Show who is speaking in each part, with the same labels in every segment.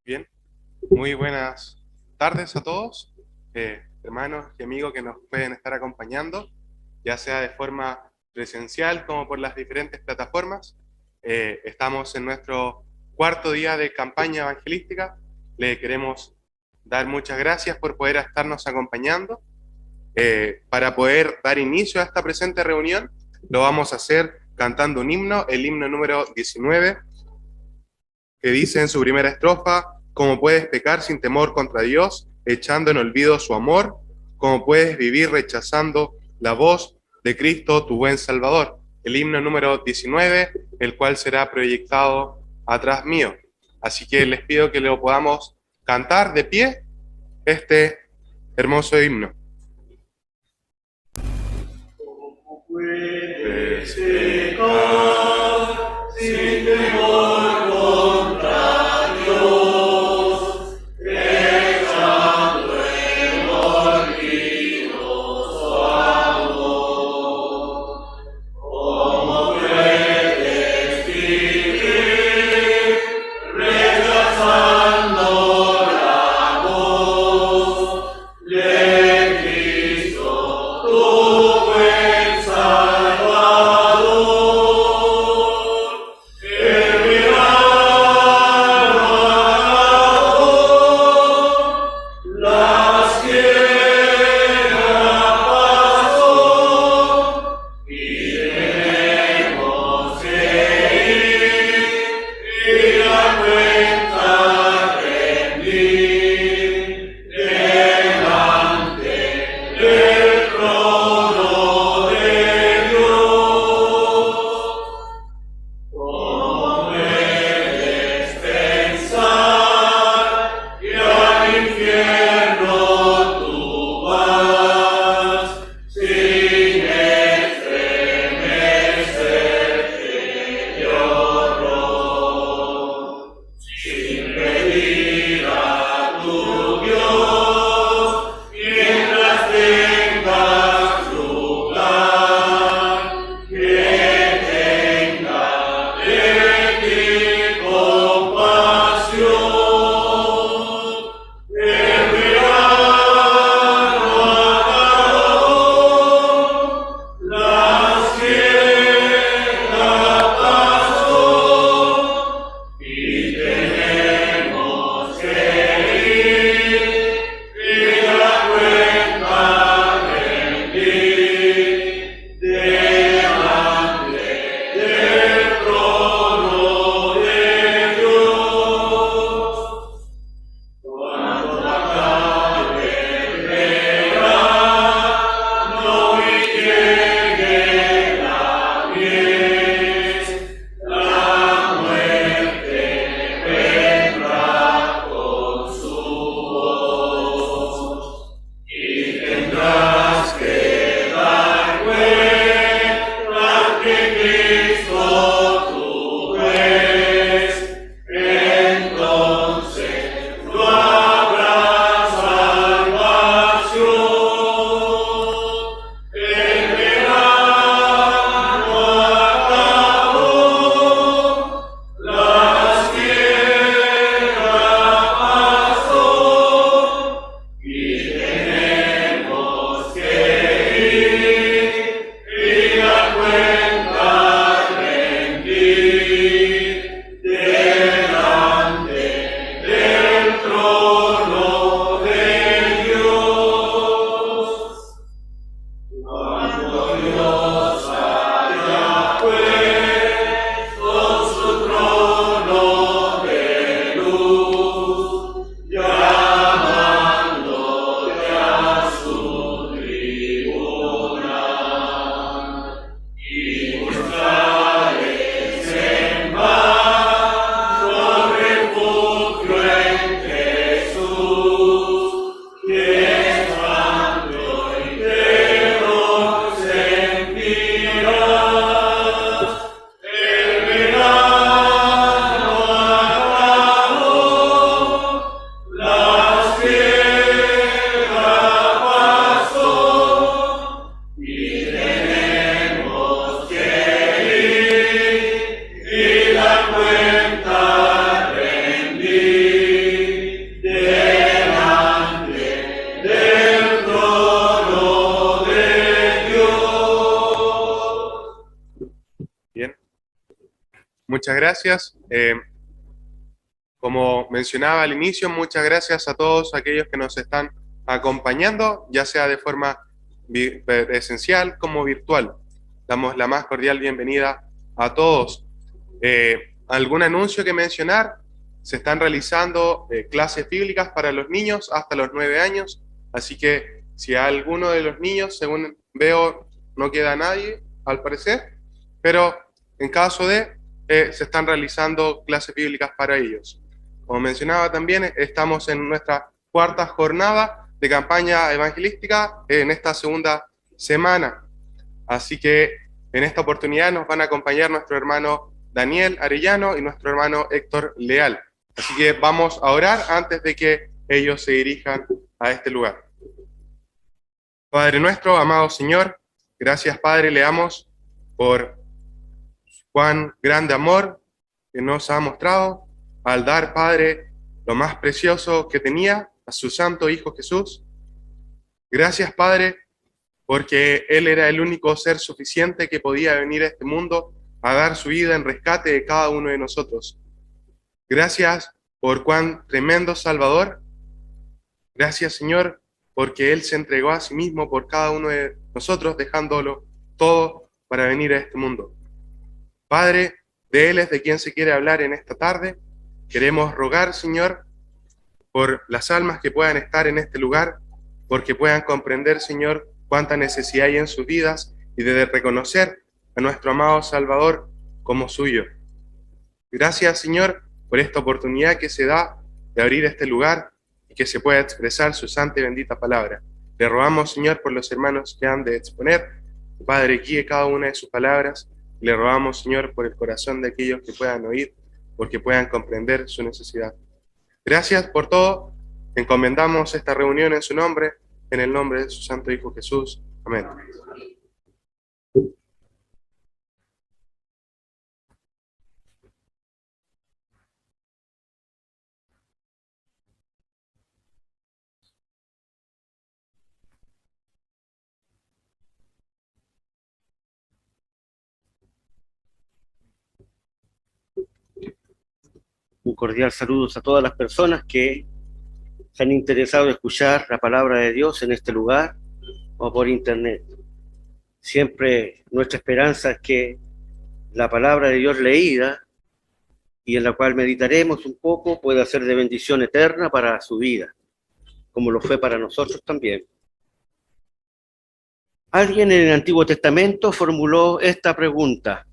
Speaker 1: Bien, muy buenas tardes a todos, hermanos y amigos que nos pueden estar acompañando, ya sea de forma presencial como por las diferentes plataformas. Estamos en nuestro cuarto día de campaña evangelística. Le queremos dar muchas gracias por poder estarnos acompañando. Para poder dar inicio a esta presente reunión, lo vamos a hacer cantando un himno, el himno número 19, que dice en su primera estrofa: ¿cómo puedes pecar sin temor contra Dios, echando en olvido su amor? ¿Cómo puedes vivir rechazando la voz de Cristo, tu buen Salvador? El himno número 19, el cual será proyectado atrás mío. Así que les pido que lo podamos cantar de pie, este hermoso himno.
Speaker 2: ¿Cómo puedes pecar sin temor contra Dios, echando en olvido su amor? ¿Cómo puedes vivir rechazando la voz de Cristo, tu buen Salvador? El milagro, la ciega pasó y tenemos que ir y la cuenta rendir delante del trono de Dios. ¿Cómo puedes pensar que al infierno tú vas sin estremecerte de horror? Si
Speaker 1: Muchas gracias. Como mencionaba al inicio, muchas gracias a todos aquellos que nos están acompañando, ya sea de forma presencial como virtual. Damos la más cordial bienvenida a todos. ¿Algún anuncio que mencionar? Se están realizando clases bíblicas para los niños hasta los 9 años, así que si a alguno de los niños, según veo, no queda nadie, al parecer, pero en caso de, se están realizando clases bíblicas para ellos. Como mencionaba también, estamos en nuestra cuarta jornada de campaña evangelística en esta segunda semana. Así que en esta oportunidad nos van a acompañar nuestro hermano Daniel Arellano y nuestro hermano Héctor Leal. Así que vamos a orar antes de que ellos se dirijan a este lugar. Padre nuestro, amado Señor, gracias Padre, le damos por cuán grande amor que nos ha mostrado al dar, Padre, lo más precioso que tenía, a su santo Hijo Jesús. Gracias, Padre, porque Él era el único ser suficiente que podía venir a este mundo a dar su vida en rescate de cada uno de nosotros. Gracias por cuán tremendo Salvador. Gracias, Señor, porque Él se entregó a sí mismo por cada uno de nosotros, dejándolo todo para venir a este mundo. Padre, de Él es de quien se quiere hablar en esta tarde. Queremos rogar, Señor, por las almas que puedan estar en este lugar, porque puedan comprender, Señor, cuánta necesidad hay en sus vidas y de reconocer a nuestro amado Salvador como suyo. Gracias, Señor, por esta oportunidad que se da de abrir este lugar y que se pueda expresar su santa y bendita palabra. Le rogamos, Señor, por los hermanos que han de exponer. Padre, guíe cada una de sus palabras. Le rogamos, Señor, por el corazón de aquellos que puedan oír, porque puedan comprender su necesidad. Gracias por todo. Encomendamos esta reunión en su nombre, en el nombre de su santo Hijo Jesús. Amén.
Speaker 3: Un cordial saludo a todas las personas que se han interesado en escuchar la palabra de Dios en este lugar o por internet. Siempre nuestra esperanza es que la palabra de Dios leída y en la cual meditaremos un poco pueda ser de bendición eterna para su vida, como lo fue para nosotros también. Alguien en el Antiguo Testamento formuló esta pregunta: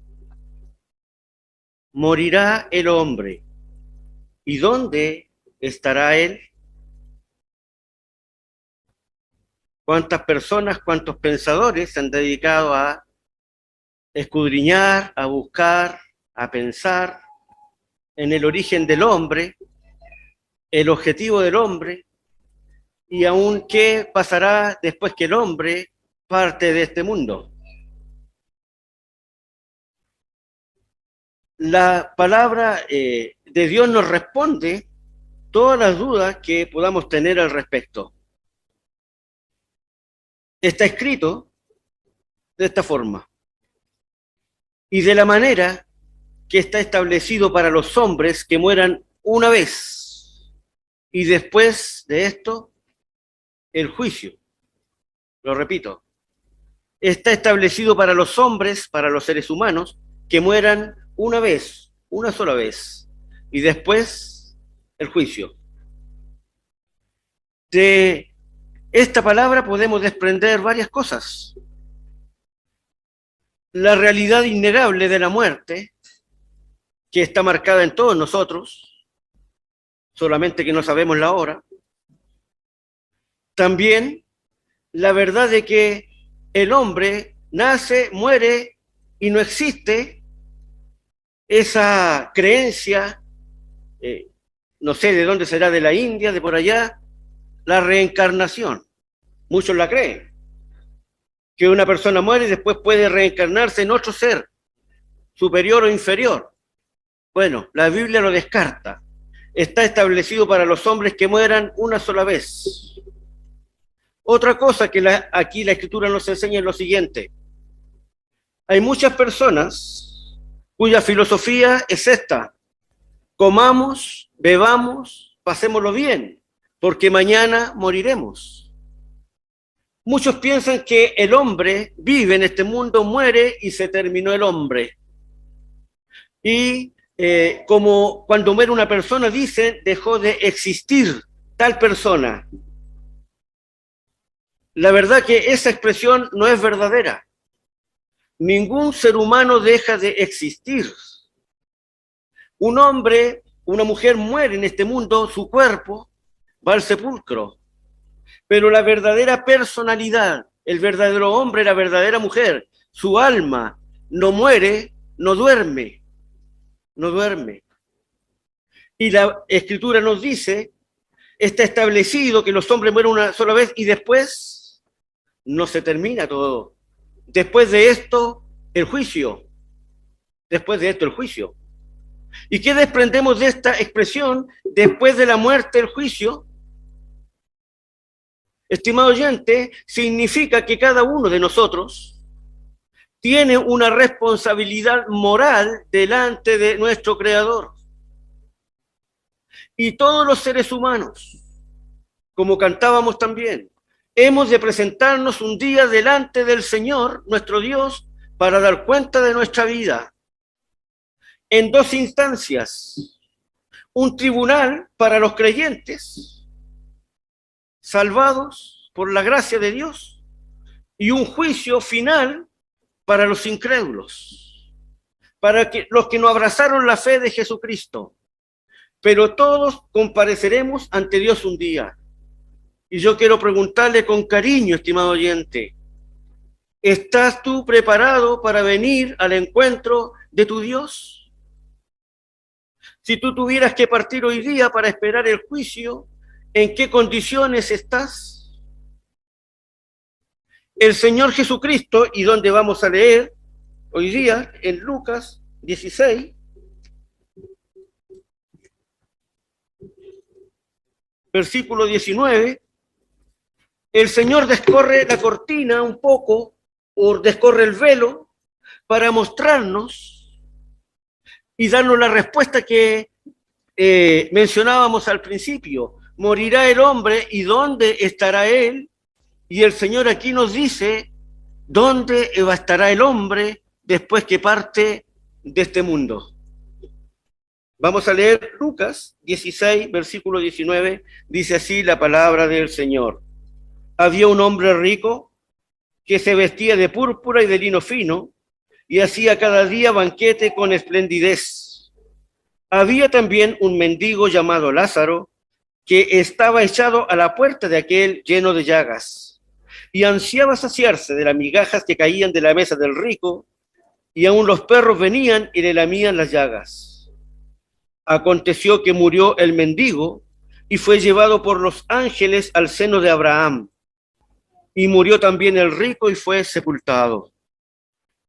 Speaker 3: ¿morirá el hombre? ¿Y dónde estará él? ¿Cuántas personas, cuántos pensadores se han dedicado a escudriñar, a buscar, a pensar en el origen del hombre, el objetivo del hombre, y aún qué pasará después que el hombre parte de este mundo? La palabra de Dios nos responde todas las dudas que podamos tener al respecto. Está escrito de esta forma y de la manera que está establecido para los hombres que mueran una vez y después de esto el juicio. Lo repito, está establecido para los hombres, para los seres humanos, que mueran una vez, una sola vez, y después el juicio. De esta palabra podemos desprender varias cosas. La realidad innegable de la muerte, que está marcada en todos nosotros, solamente que no sabemos la hora. También la verdad de que el hombre nace, muere y no existe esa creencia, no sé de dónde será, de la India, de por allá, la reencarnación. Muchos la creen, que una persona muere y después puede reencarnarse en otro ser, superior o inferior. Bueno, la Biblia lo descarta. Está establecido para los hombres que mueran una sola vez. Otra cosa que aquí la Escritura nos enseña es lo siguiente. Hay muchas personas cuya filosofía es esta: comamos, bebamos, pasémoslo bien, porque mañana moriremos. Muchos piensan que el hombre vive en este mundo, muere y se terminó el hombre. Y como cuando muere una persona, dicen, dejó de existir tal persona. La verdad que esa expresión no es verdadera. Ningún ser humano deja de existir. Un hombre, una mujer muere en este mundo, su cuerpo va al sepulcro. Pero la verdadera personalidad, el verdadero hombre, la verdadera mujer, su alma no muere, no duerme. No duerme. Y la Escritura nos dice, está establecido que los hombres mueren una sola vez y después no se termina todo. Después de esto, el juicio. Después de esto, el juicio. ¿Y qué desprendemos de esta expresión? Después de la muerte, el juicio. Estimado oyente, significa que cada uno de nosotros tiene una responsabilidad moral delante de nuestro Creador. Y todos los seres humanos, como cantábamos también, hemos de presentarnos un día delante del Señor, nuestro Dios, para dar cuenta de nuestra vida. En dos instancias: un tribunal para los creyentes, salvados por la gracia de Dios, y un juicio final para los incrédulos, para que los que no abrazaron la fe de Jesucristo. Pero todos compareceremos ante Dios un día. Y yo quiero preguntarle con cariño, estimado oyente, ¿estás tú preparado para venir al encuentro de tu Dios? Si tú tuvieras que partir hoy día para esperar el juicio, ¿en qué condiciones estás? El Señor Jesucristo, y donde vamos a leer hoy día, en Lucas 16, versículo 19, el Señor descorre la cortina un poco, o descorre el velo, para mostrarnos y darnos la respuesta que mencionábamos al principio. Morirá el hombre, ¿y dónde estará él? Y el Señor aquí nos dice dónde estará el hombre después que parte de este mundo. Vamos a leer Lucas 16, versículo 19, dice así la palabra del Señor. Había un hombre rico que se vestía de púrpura y de lino fino y hacía cada día banquete con esplendidez. Había también un mendigo llamado Lázaro que estaba echado a la puerta de aquel lleno de llagas y ansiaba saciarse de las migajas que caían de la mesa del rico, y aun los perros venían y le lamían las llagas. Aconteció que murió el mendigo y fue llevado por los ángeles al seno de Abraham. Y murió también el rico y fue sepultado.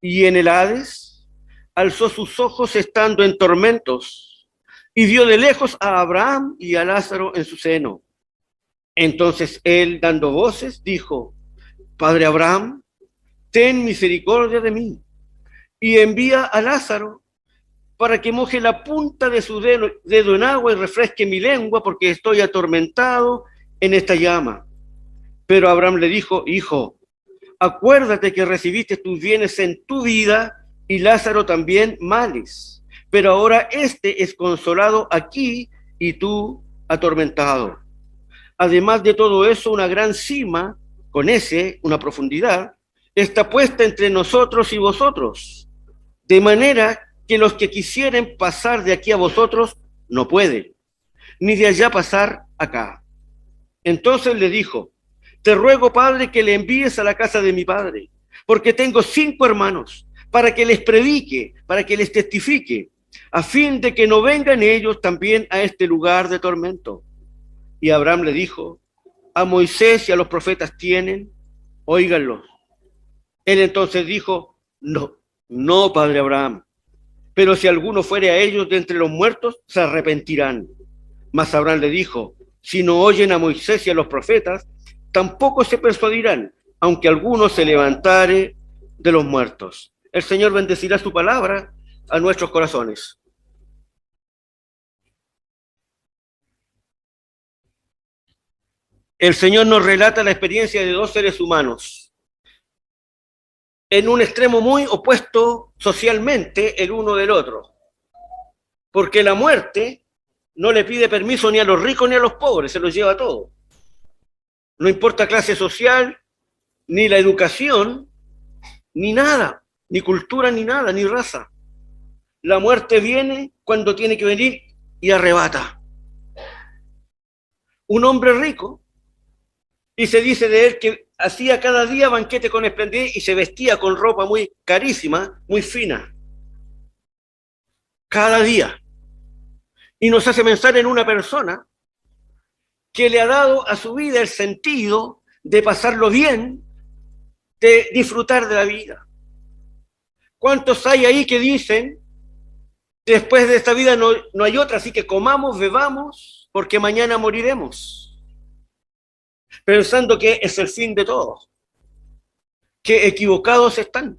Speaker 3: Y en el Hades alzó sus ojos estando en tormentos y vio de lejos a Abraham y a Lázaro en su seno. Entonces él, dando voces, dijo: Padre Abraham, ten misericordia de mí y envía a Lázaro para que moje la punta de su dedo en agua y refresque mi lengua, porque estoy atormentado en esta llama. Pero Abraham le dijo: Hijo, acuérdate que recibiste tus bienes en tu vida y Lázaro también males, pero ahora este es consolado aquí y tú atormentado. Además de todo eso, una gran cima, con una profundidad, está puesta entre nosotros y vosotros, de manera que los que quisieren pasar de aquí a vosotros no pueden, ni de allá pasar acá. Entonces le dijo: Te ruego, Padre, que le envíes a la casa de mi padre, porque tengo 5 hermanos, para que les predique, para que les testifique, a fin de que no vengan ellos también a este lugar de tormento. Y Abraham le dijo: A Moisés y a los profetas tienen, óiganlos. Él entonces dijo: No, Padre Abraham, pero si alguno fuere a ellos de entre los muertos, se arrepentirán. Mas Abraham le dijo: Si no oyen a Moisés y a los profetas, tampoco se persuadirán, aunque alguno se levantare de los muertos. El Señor bendecirá su palabra a nuestros corazones. El Señor nos relata la experiencia de dos seres humanos en un extremo muy opuesto socialmente el uno del otro. Porque la muerte no le pide permiso ni a los ricos ni a los pobres, se los lleva a todos. No importa clase social, ni la educación, ni nada, ni cultura, ni nada, ni raza. La muerte viene cuando tiene que venir y arrebata. Un hombre rico, y se dice de él que hacía cada día banquete con esplendidez y se vestía con ropa muy carísima, muy fina. Cada día. Y nos hace pensar en una persona que le ha dado a su vida el sentido de pasarlo bien, de disfrutar de la vida. ¿Cuántos hay ahí que dicen, después de esta vida no hay otra, así que comamos, bebamos, porque mañana moriremos? Pensando que es el fin de todo. Que equivocados están.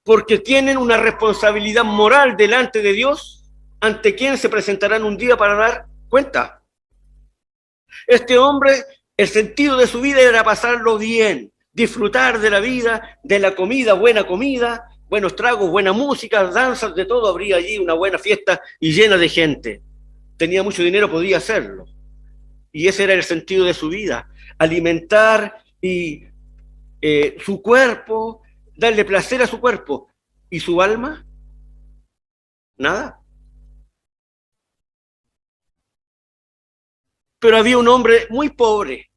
Speaker 3: Porque tienen una responsabilidad moral delante de Dios, ante quien se presentarán un día para dar cuenta. Este hombre, el sentido de su vida era pasarlo bien, disfrutar de la vida, de la comida, buenos tragos, buena música, danzas, de todo. Habría allí una buena fiesta y llena de gente. Tenía mucho dinero, podía hacerlo. Y ese era el sentido de su vida, alimentar y su cuerpo, darle placer a su cuerpo. ¿Y su alma? Nada. Pero había un hombre muy pobre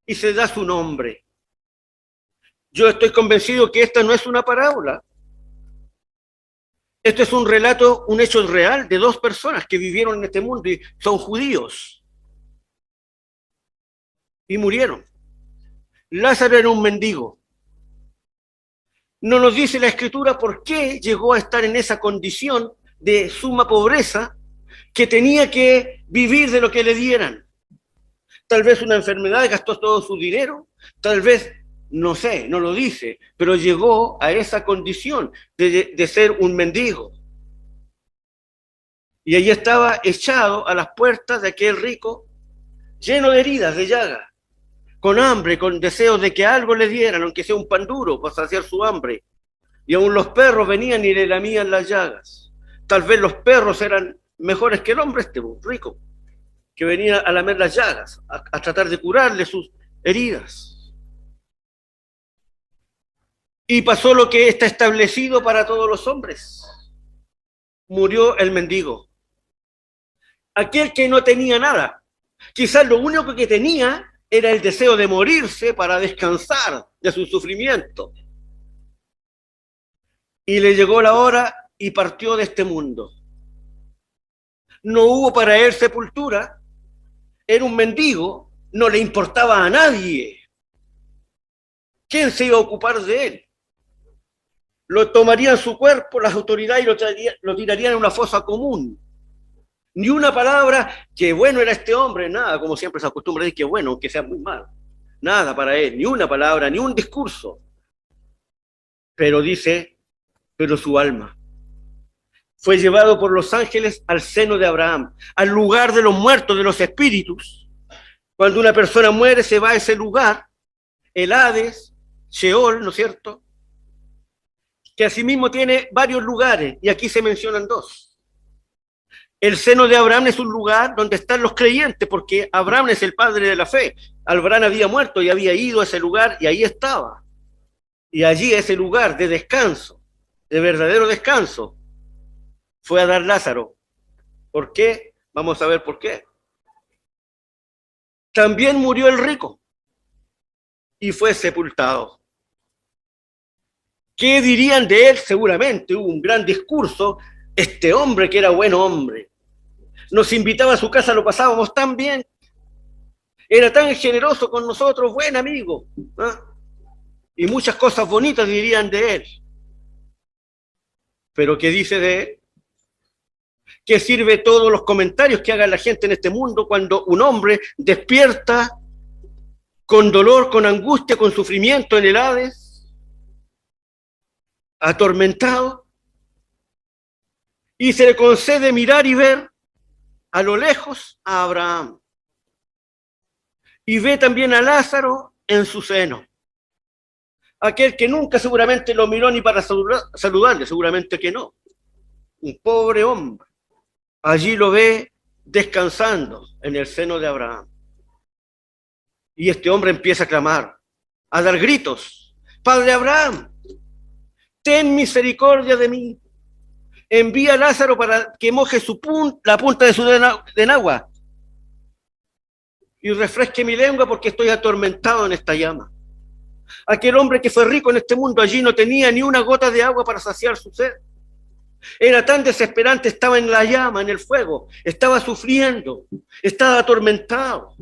Speaker 3: y se da su nombre. Yo estoy convencido que esta no es una parábola. Esto es un relato, un hecho real de dos personas que vivieron en este mundo y son judíos. Y murieron. Lázaro era un mendigo. No nos dice la Escritura por qué llegó a estar en esa condición de suma pobreza, que tenía que vivir de lo que le dieran. Tal vez una enfermedad, gastó todo su dinero, tal vez, no sé, no lo dice, pero llegó a esa condición de ser un mendigo. Y allí estaba echado a las puertas de aquel rico, lleno de heridas, de llagas, con hambre, con deseos de que algo le dieran, aunque sea un pan duro, para saciar su hambre. Y aún los perros venían y le lamían las llagas. Tal vez los perros eran mejores que el hombre este rico, que venía a lamer las llagas, a tratar de curarle sus heridas. Y pasó lo que está establecido para todos los hombres. Murió el mendigo. Aquel que no tenía nada. Quizás lo único que tenía era el deseo de morirse para descansar de su sufrimiento. Y le llegó la hora y partió de este mundo. No hubo para él sepultura, era un mendigo, no le importaba a nadie. ¿Quién se iba a ocupar de él? Lo tomarían su cuerpo las autoridades y lo tirarían en una fosa común. Ni una palabra, qué bueno era este hombre, nada, como siempre se acostumbra a decir, qué bueno, aunque sea muy malo. Nada para él, ni una palabra, ni un discurso. Pero dice, pero su alma fue llevado por los ángeles al seno de Abraham, al lugar de los muertos, de los espíritus. Cuando una persona muere, se va a ese lugar, el Hades, Sheol, ¿no es cierto? Que asimismo tiene varios lugares, y aquí se mencionan dos. El seno de Abraham es un lugar donde están los creyentes, porque Abraham es el padre de la fe. Abraham había muerto y había ido a ese lugar, y ahí estaba. Y allí, ese lugar de descanso, de verdadero descanso, fue a dar Lázaro. ¿Por qué? Vamos a ver por qué. También murió el rico y fue sepultado. ¿Qué dirían de él? Seguramente hubo un gran discurso. Este hombre que era buen hombre. Nos invitaba a su casa, lo pasábamos tan bien. Era tan generoso con nosotros, buen amigo. ¿Ah? Y muchas cosas bonitas dirían de él. ¿Pero qué dice de él? ¿Qué sirve todos los comentarios que haga la gente en este mundo cuando un hombre despierta con dolor, con angustia, con sufrimiento en el Hades, atormentado? y se le concede mirar y ver a lo lejos a Abraham. Y ve también a Lázaro en su seno. Aquel que nunca seguramente lo miró ni para saludarle, seguramente que no. Un pobre hombre. Allí lo ve descansando en el seno de Abraham. Y este hombre empieza a clamar, a dar gritos. Padre Abraham, ten misericordia de mí. Envía a Lázaro para que moje la punta de su enagua y refresque mi lengua porque estoy atormentado en esta llama. Aquel hombre que fue rico en este mundo allí no tenía ni una gota de agua para saciar su sed. Era tan desesperante, estaba en la llama, en el fuego, estaba sufriendo, estaba atormentado.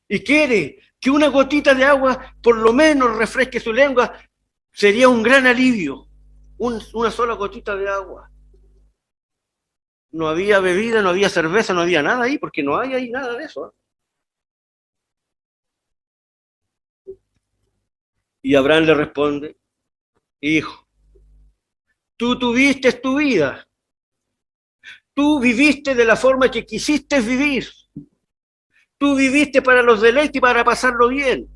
Speaker 3: Y quiere que una gotita de agua por lo menos refresque su lengua, sería un gran alivio. Una sola gotita de agua. No había bebida, no había cerveza, no había nada ahí, porque no hay ahí nada de eso. Y Abraham le responde, hijo, tú tuviste tu vida, tú viviste de la forma que quisiste vivir, tú viviste para los deleites y para pasarlo bien,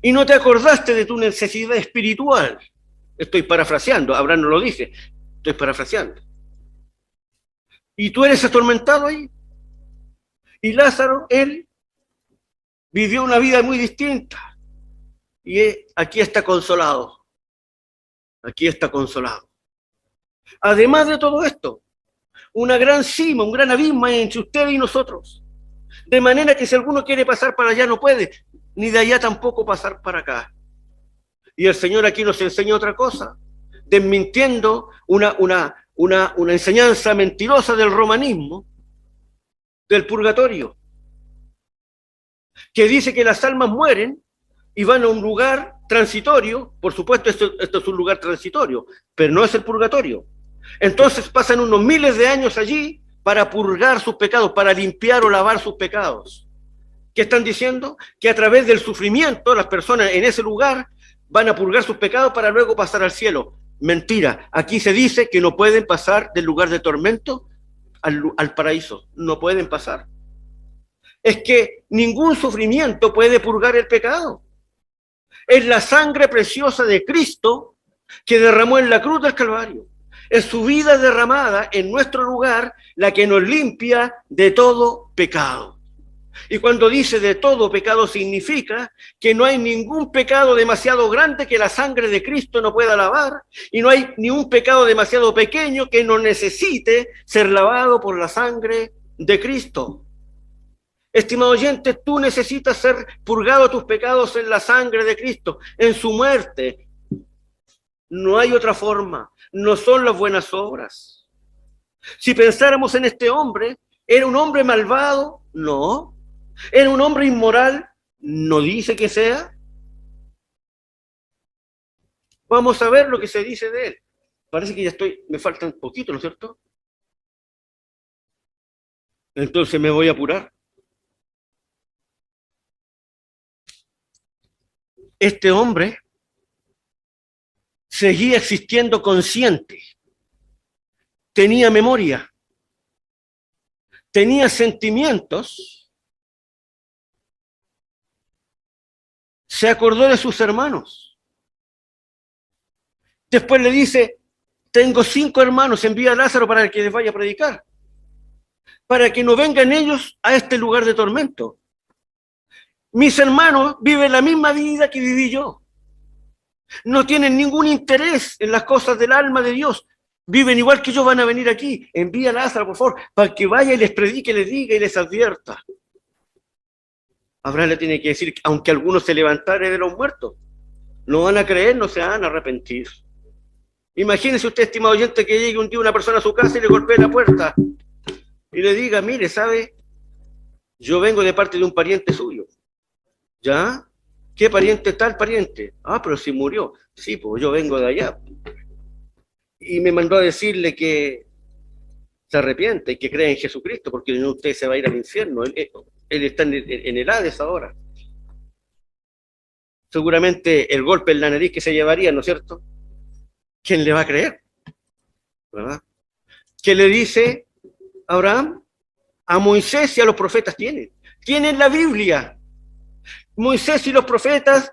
Speaker 3: y no te acordaste de tu necesidad espiritual. Estoy parafraseando, Abraham no lo dice, estoy parafraseando. Y tú eres atormentado ahí. Y Lázaro, él vivió una vida muy distinta. Y aquí está consolado. Aquí está consolado. Además de todo esto, una gran cima, un gran abismo entre usted y nosotros. De manera que si alguno quiere pasar para allá no puede, ni de allá tampoco pasar para acá. Y el Señor aquí nos enseña otra cosa, desmintiendo una enseñanza mentirosa del romanismo, del purgatorio, que dice que las almas mueren y van a un lugar transitorio. Por supuesto, esto es un lugar transitorio, pero no es el purgatorio. Entonces pasan unos miles de años allí para purgar sus pecados, para limpiar o lavar sus pecados. ¿Qué están diciendo? Que a través del sufrimiento las personas en ese lugar van a purgar sus pecados para luego pasar al cielo. Mentira. Aquí se dice que no pueden pasar del lugar de tormento al paraíso. No pueden pasar. Es que ningún sufrimiento puede purgar el pecado. Es la sangre preciosa de Cristo que derramó en la cruz del Calvario. Es su vida derramada en nuestro lugar la que nos limpia de todo pecado. Y cuando dice de todo pecado significa que no hay ningún pecado demasiado grande que la sangre de Cristo no pueda lavar, y no hay ni un pecado demasiado pequeño que no necesite ser lavado por la sangre de Cristo. Estimado oyente, tú necesitas ser purgado tus pecados en la sangre de Cristo, en su muerte. No hay otra forma, no son las buenas obras. Si pensáramos en este hombre, ¿era un hombre malvado? No. ¿Era un hombre inmoral? No dice que sea. Vamos a ver lo que se dice de él. Parece que ya me falta un poquito, ¿no es cierto? Entonces me voy a apurar. Este hombre seguía existiendo consciente, tenía memoria, tenía sentimientos, se acordó de sus hermanos. Después le dice, tengo 5 hermanos, envía a Lázaro para que les vaya a predicar, para que no vengan ellos a este lugar de tormento. Mis hermanos viven la misma vida que viví yo. No tienen ningún interés en las cosas del alma de Dios. Viven igual que yo, van a venir aquí. Envía a Lázaro, por favor, para que vaya y les predique, les diga y les advierta. Abraham le tiene que decir, aunque algunos se levantaren de los muertos, no van a creer, no se van a arrepentir. Imagínese usted, estimado oyente, que llegue un día una persona a su casa y le golpee la puerta y le diga, mire, ¿sabe? Yo vengo de parte de un pariente suyo. ¿Ya? ¿Qué pariente? Tal pariente. Ah, pero si murió. Sí, pues yo vengo de allá. Y me mandó a decirle que se arrepiente y que cree en Jesucristo, porque no usted se va a ir al infierno. Él está en el Hades ahora. Seguramente el golpe en la nariz que se llevaría, ¿no es cierto? ¿Quién le va a creer? ¿verdad? ¿Qué le dice Abraham? A Moisés y a los profetas tienen. Tienen la Biblia. Moisés y los profetas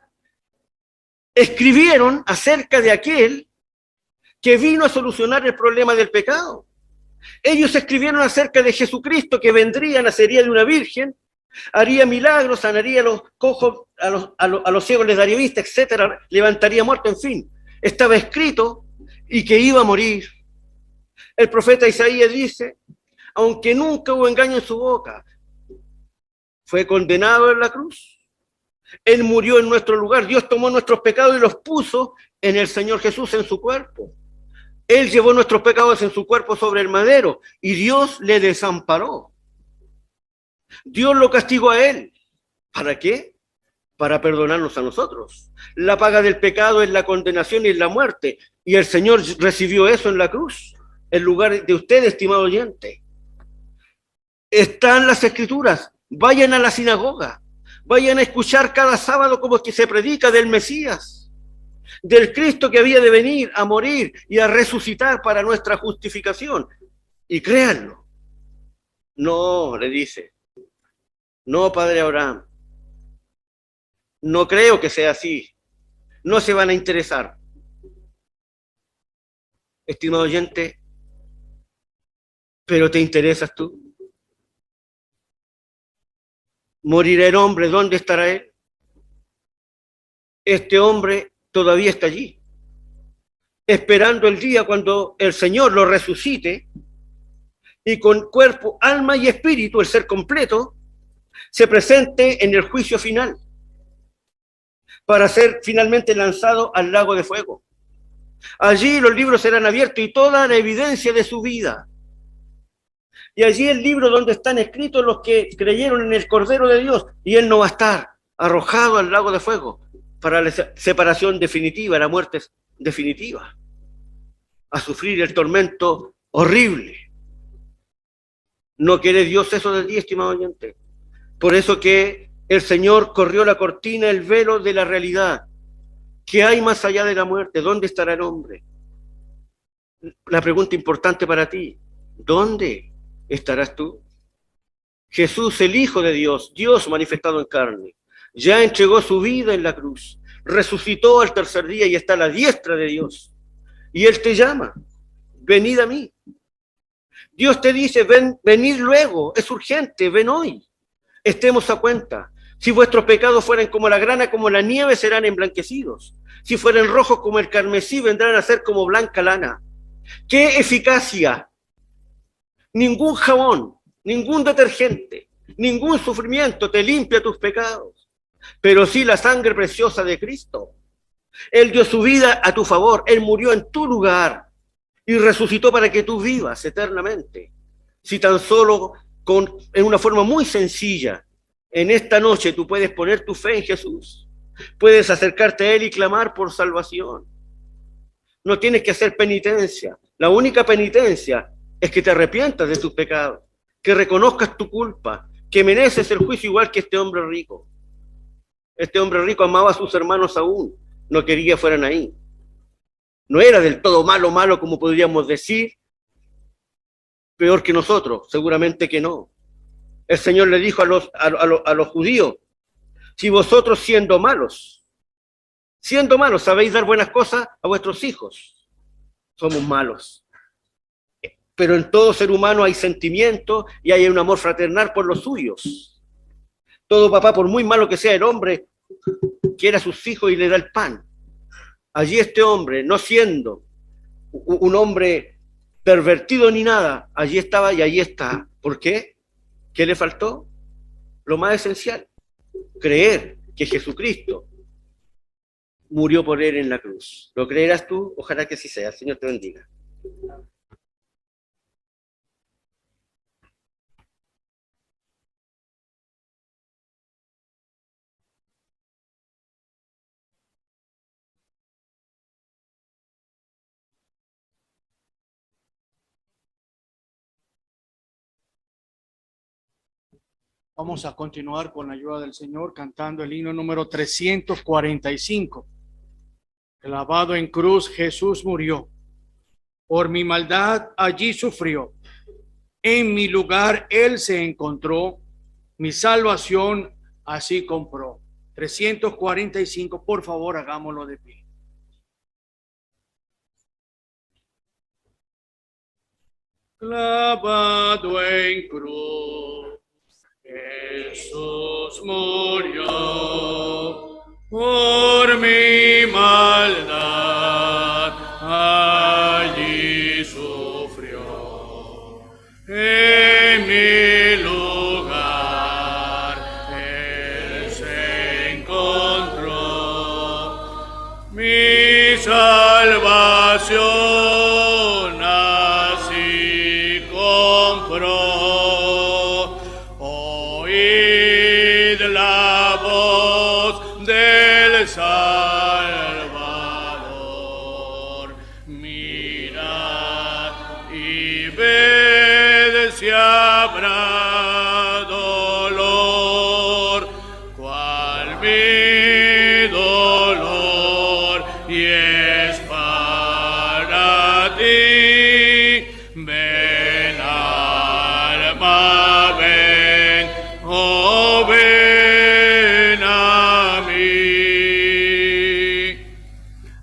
Speaker 3: escribieron acerca de aquel que vino a solucionar el problema del pecado. Ellos escribieron acerca de Jesucristo que vendría, nacería de una virgen, haría milagros, sanaría a los cojos, a los ciegos les daría vista, etcétera, levantaría muertos, en fin. Estaba escrito y que iba a morir. El profeta Isaías dice, aunque nunca hubo engaño en su boca, fue condenado en la cruz. Él murió en nuestro lugar. Dios tomó nuestros pecados y los puso en el Señor Jesús, en su cuerpo. Él llevó nuestros pecados en su cuerpo sobre el madero y Dios le desamparó. Dios lo castigó a él. ¿Para qué? Para perdonarnos a nosotros. La paga del pecado es la condenación y es la muerte. Y el Señor recibió eso en la cruz, en lugar de usted, estimado oyente. Están las Escrituras. Vayan a la sinagoga. Vayan a escuchar cada sábado como que se predica del Mesías, del Cristo que había de venir a morir y a resucitar para nuestra justificación. Y créanlo. No, le dice. No, padre Abraham. No creo que sea así. No se van a interesar. Estimado oyente, ¿pero te interesas tú? ¿Morirá el hombre? ¿Dónde estará él? Este hombre todavía está allí, esperando el día cuando el Señor lo resucite y con cuerpo, alma y espíritu, el ser completo, se presente en el juicio final para ser finalmente lanzado al lago de fuego. Allí los libros serán abiertos y toda la evidencia de su vida. Y allí el libro donde están escritos los que creyeron en el Cordero de Dios, y él no va a estar arrojado al lago de fuego para la separación definitiva, la muerte definitiva, a sufrir el tormento horrible. ¿No quiere Dios eso de ti, estimado oyente? Por eso que el Señor corrió la cortina, el velo de la realidad. ¿Qué hay más allá de la muerte? ¿Dónde estará el hombre? La pregunta importante para ti, ¿dónde estarás tú? Jesús, el Hijo de Dios, Dios manifestado en carne, ya entregó su vida en la cruz, resucitó al tercer día y está a la diestra de Dios. Y Él te llama, venid a mí. Dios te dice, venid luego, es urgente, ven hoy. Estemos a cuenta. Si vuestros pecados fueran como la grana, como la nieve, serán emblanquecidos. Si fueran rojos como el carmesí, vendrán a ser como blanca lana. ¿Qué eficacia? Ningún jabón, ningún detergente, ningún sufrimiento te limpia tus pecados, pero sí la sangre preciosa de Cristo. Él dio su vida a tu favor, Él murió en tu lugar y resucitó para que tú vivas eternamente. Si tan solo en una forma muy sencilla, en esta noche tú puedes poner tu fe en Jesús, puedes acercarte a Él y clamar por salvación. No tienes que hacer penitencia. La única penitencia es que te arrepientas de tus pecados, que reconozcas tu culpa, que mereces el juicio igual que este hombre rico. Este hombre rico amaba a sus hermanos aún, no quería que fueran ahí. No era del todo malo, malo como podríamos decir, peor que nosotros, seguramente que no. El Señor le dijo a los judíos, si vosotros siendo malos, sabéis dar buenas cosas a vuestros hijos, somos malos. Pero en todo ser humano hay sentimiento y hay un amor fraternal por los suyos. Todo papá, por muy malo que sea el hombre, quiere a sus hijos y le da el pan. Allí este hombre, no siendo un hombre pervertido ni nada, allí estaba y allí está. ¿Por qué? ¿Qué le faltó? Lo más esencial, creer que Jesucristo murió por él en la cruz. ¿Lo creerás tú? Ojalá que así sea. El Señor te bendiga.
Speaker 4: Vamos a continuar con la ayuda del Señor cantando el himno número 345. Clavado en cruz, Jesús murió. Por mi maldad allí sufrió. En mi lugar él se encontró. Mi salvación así compró. 345, por favor, hagámoslo de pie. Clavado en cruz, Jesús murió por mi maldad, allí sufrió. En mi lugar él se encontró, mi salvación así compró. Oíd la voz del Salvador, mirad y ved si habrá dolor, cual mi dolor, y es para ti. Ven, alma, ven, oh, ven a mí.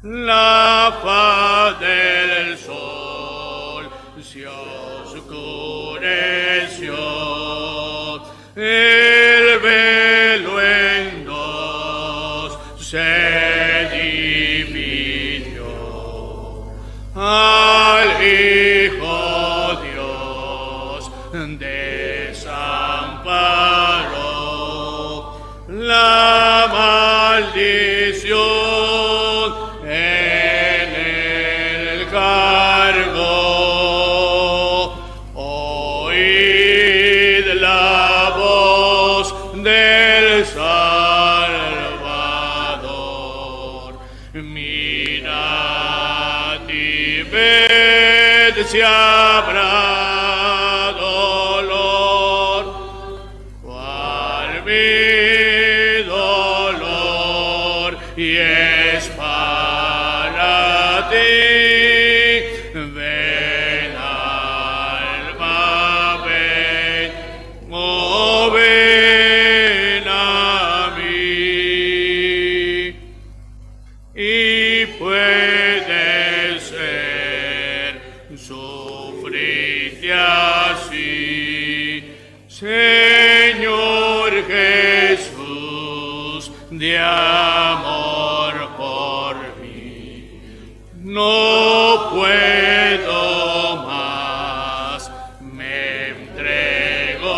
Speaker 4: La faz del sol se oscureció, el velo en dos se dividió. Al Hijo Dios desamparó, la maldición en el cargo. Oíd la voz del Salvador, mirad y ved si habrá dolor, cual mi dolor, y es para ti. Ven, alma, ven, oh, ven a mí. Y puede ser sufrirte así, Señor Jesús, de amor por mí. No puedo más, me entrego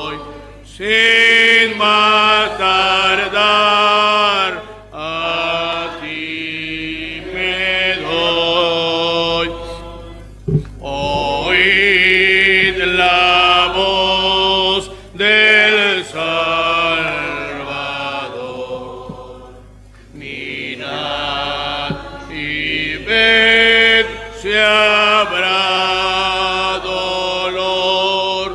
Speaker 4: hoy, sin más tardar, a ti me doy. Oíd la voz del Salvador, mirad y ved si habrá dolor,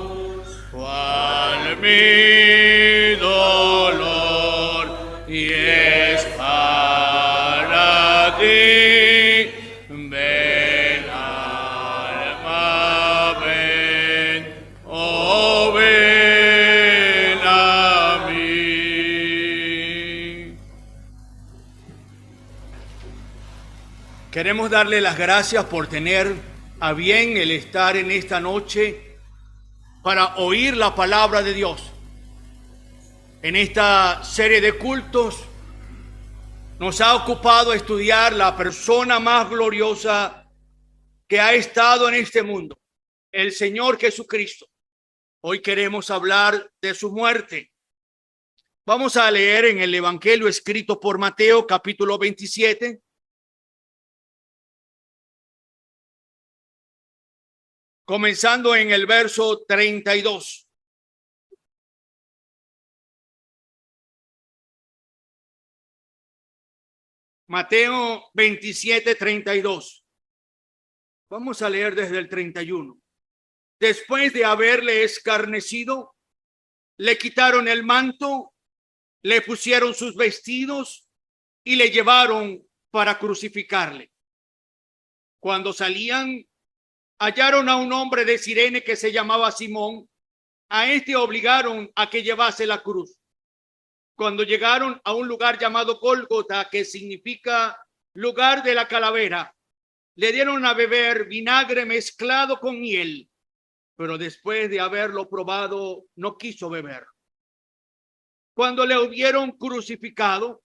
Speaker 4: cual mi dolor, y es para ti. Ven, alma, ven, oh, ven a mí. Queremos darle las gracias por tener a bien el estar en esta noche para oír la palabra de Dios. En esta serie de cultos nos ha ocupado estudiar la persona más gloriosa que ha estado en este mundo, el Señor Jesucristo. Hoy queremos hablar de su muerte. Vamos a leer en el Evangelio escrito por Mateo, capítulo 27. Comenzando en el verso 32. Mateo 27, 32. Vamos a leer desde el 31. Después de haberle escarnecido, le quitaron el manto, le pusieron sus vestidos y le llevaron para crucificarle. Cuando salían, hallaron a un hombre de Cirene que se llamaba Simón. A este obligaron a que llevase la cruz. Cuando llegaron a un lugar llamado Gólgota, que significa lugar de la calavera, le dieron a beber vinagre mezclado con miel, pero después de haberlo probado, no quiso beber. Cuando le hubieron crucificado,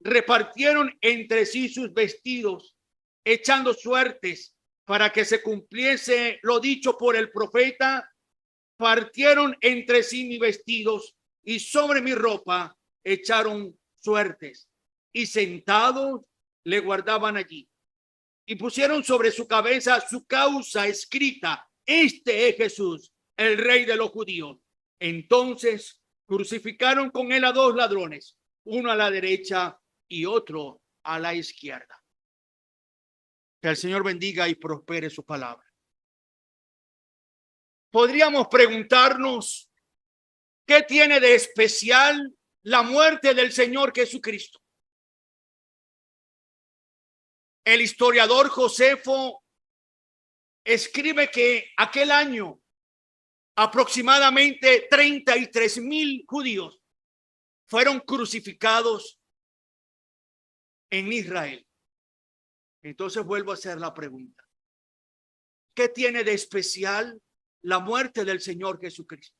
Speaker 4: repartieron entre sí sus vestidos, echando suertes para que se cumpliese lo dicho por el profeta. Partieron entre sí mis vestidos y sobre mi ropa echaron suertes, y sentados le guardaban allí. Y pusieron sobre su cabeza su causa escrita: este es Jesús, el Rey de los judíos. Entonces crucificaron con él a dos ladrones, uno a la derecha y otro a la izquierda. Que el Señor bendiga y prospere su palabra. Podríamos preguntarnos, ¿qué tiene de especial la muerte del Señor Jesucristo? El historiador Josefo escribe que aquel año aproximadamente 33,000 judíos fueron crucificados en Israel. Entonces vuelvo a hacer la pregunta: ¿qué tiene de especial la muerte del Señor Jesucristo?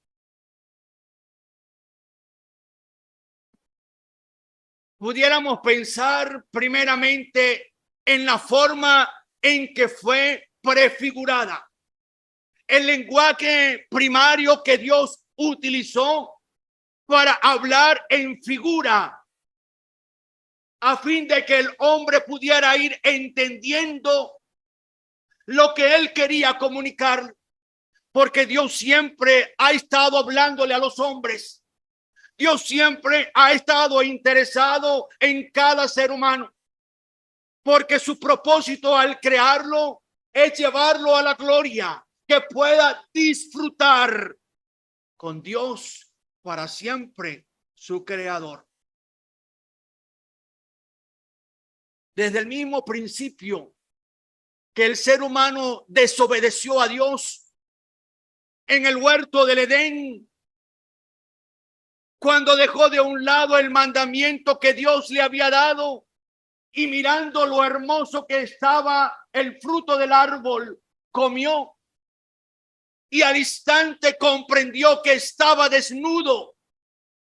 Speaker 4: Pudiéramos pensar primeramente en la forma en que fue prefigurada, el lenguaje primario que Dios utilizó para hablar en figura, a fin de que el hombre pudiera ir entendiendo lo que él quería comunicar, porque Dios siempre ha estado hablándole a los hombres. Dios siempre ha estado interesado en cada ser humano, porque su propósito al crearlo es llevarlo a la gloria, que pueda disfrutar con Dios para siempre, su creador. Desde el mismo principio que el ser humano desobedeció a Dios en el huerto del Edén, cuando dejó de un lado el mandamiento que Dios le había dado, y mirando lo hermoso que estaba el fruto del árbol, comió, y al instante comprendió que estaba desnudo,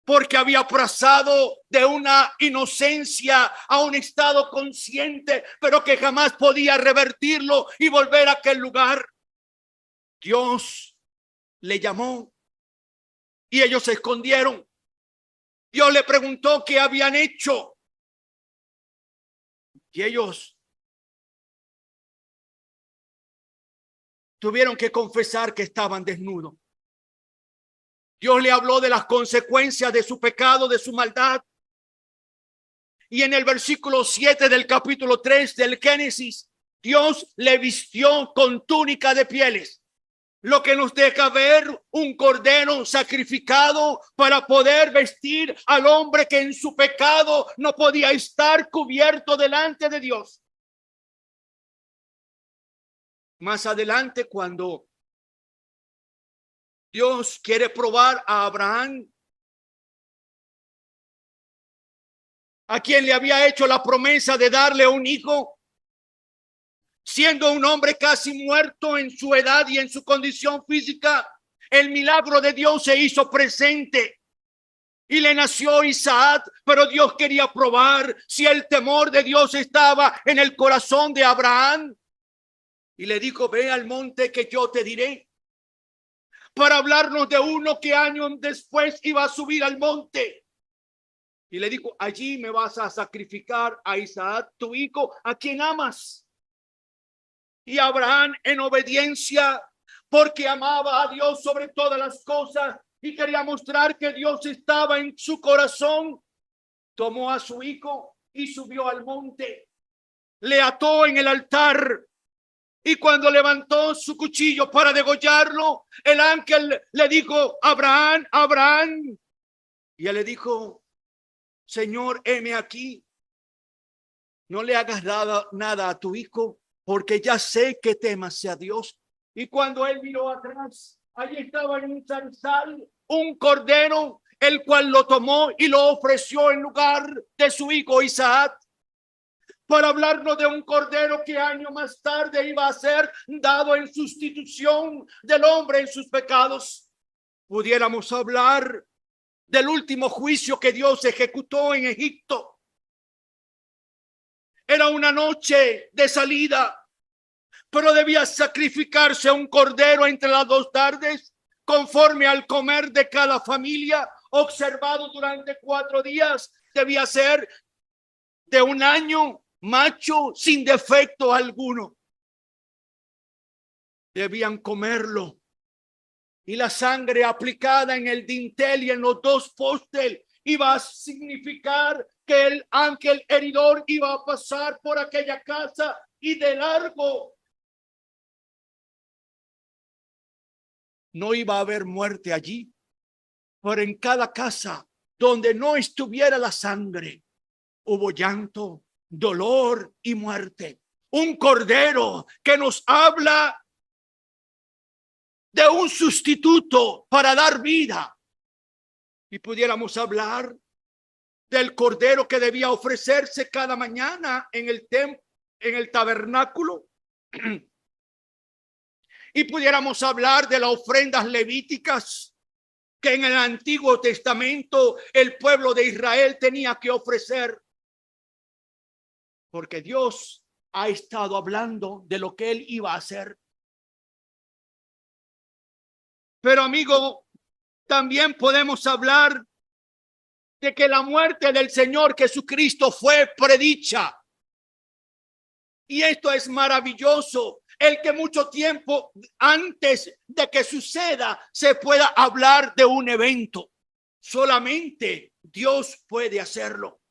Speaker 4: porque había pasado de una inocencia a un estado consciente, pero que jamás podía revertirlo y volver a aquel lugar. Dios le llamó y ellos se escondieron. Dios le preguntó qué habían hecho y ellos tuvieron que confesar que estaban desnudos. Dios le habló de las consecuencias de su pecado, de su maldad. Y en el versículo 7 del capítulo 3 del Génesis, Dios le vistió con túnica de pieles, lo que nos deja ver un cordero sacrificado para poder vestir al hombre que en su pecado no podía estar cubierto delante de Dios. Más adelante, cuando Dios quiere probar a Abraham, a quien le había hecho la promesa de darle un hijo, siendo un hombre casi muerto en su edad y en su condición física, el milagro de Dios se hizo presente y le nació Isaac. Pero Dios quería probar si el temor de Dios estaba en el corazón de Abraham, y le dijo: ve al monte que yo te diré, para hablarnos de uno que años después iba a subir al monte. Y le dijo: allí me vas a sacrificar a Isaac, tu hijo, a quien amas. Y Abraham, en obediencia, porque amaba a Dios sobre todas las cosas y quería mostrar que Dios estaba en su corazón, tomó a su hijo y subió al monte, le ató en el altar. Y cuando levantó su cuchillo para degollarlo, el ángel le dijo: Abraham, Abraham. Y él le dijo: Señor, heme aquí. No le hagas nada a tu hijo, porque ya sé que temas a Dios. Y cuando él miró atrás, allí estaba en un zarzal un cordero, el cual lo tomó y lo ofreció en lugar de su hijo Isaac, para hablarnos de un cordero que años más tarde iba a ser dado en sustitución del hombre en sus pecados. Pudiéramos hablar del último juicio que Dios ejecutó en Egipto. Era una noche de salida, pero debía sacrificarse un cordero entre las 2 tardes, conforme al comer de cada familia, observado durante 4 días. Debía ser de un año, macho, sin defecto alguno. Debían comerlo. Y la sangre aplicada en el dintel y en los 2 postes iba a significar que el ángel heridor iba a pasar por aquella casa y de largo no iba a haber muerte allí. Pero en cada casa donde no estuviera la sangre, hubo llanto, dolor y muerte. Un cordero que nos habla de un sustituto para dar vida. Y pudiéramos hablar del cordero que debía ofrecerse cada mañana en el templo, en el tabernáculo. Y pudiéramos hablar de las ofrendas levíticas que en el Antiguo Testamento el pueblo de Israel tenía que ofrecer. Porque Dios ha estado hablando de lo que él iba a hacer. Pero amigo, también podemos hablar de que la muerte del Señor Jesucristo fue predicha. Y esto es maravilloso, el que mucho tiempo antes de que suceda se pueda hablar de un evento. Solamente Dios puede hacerlo,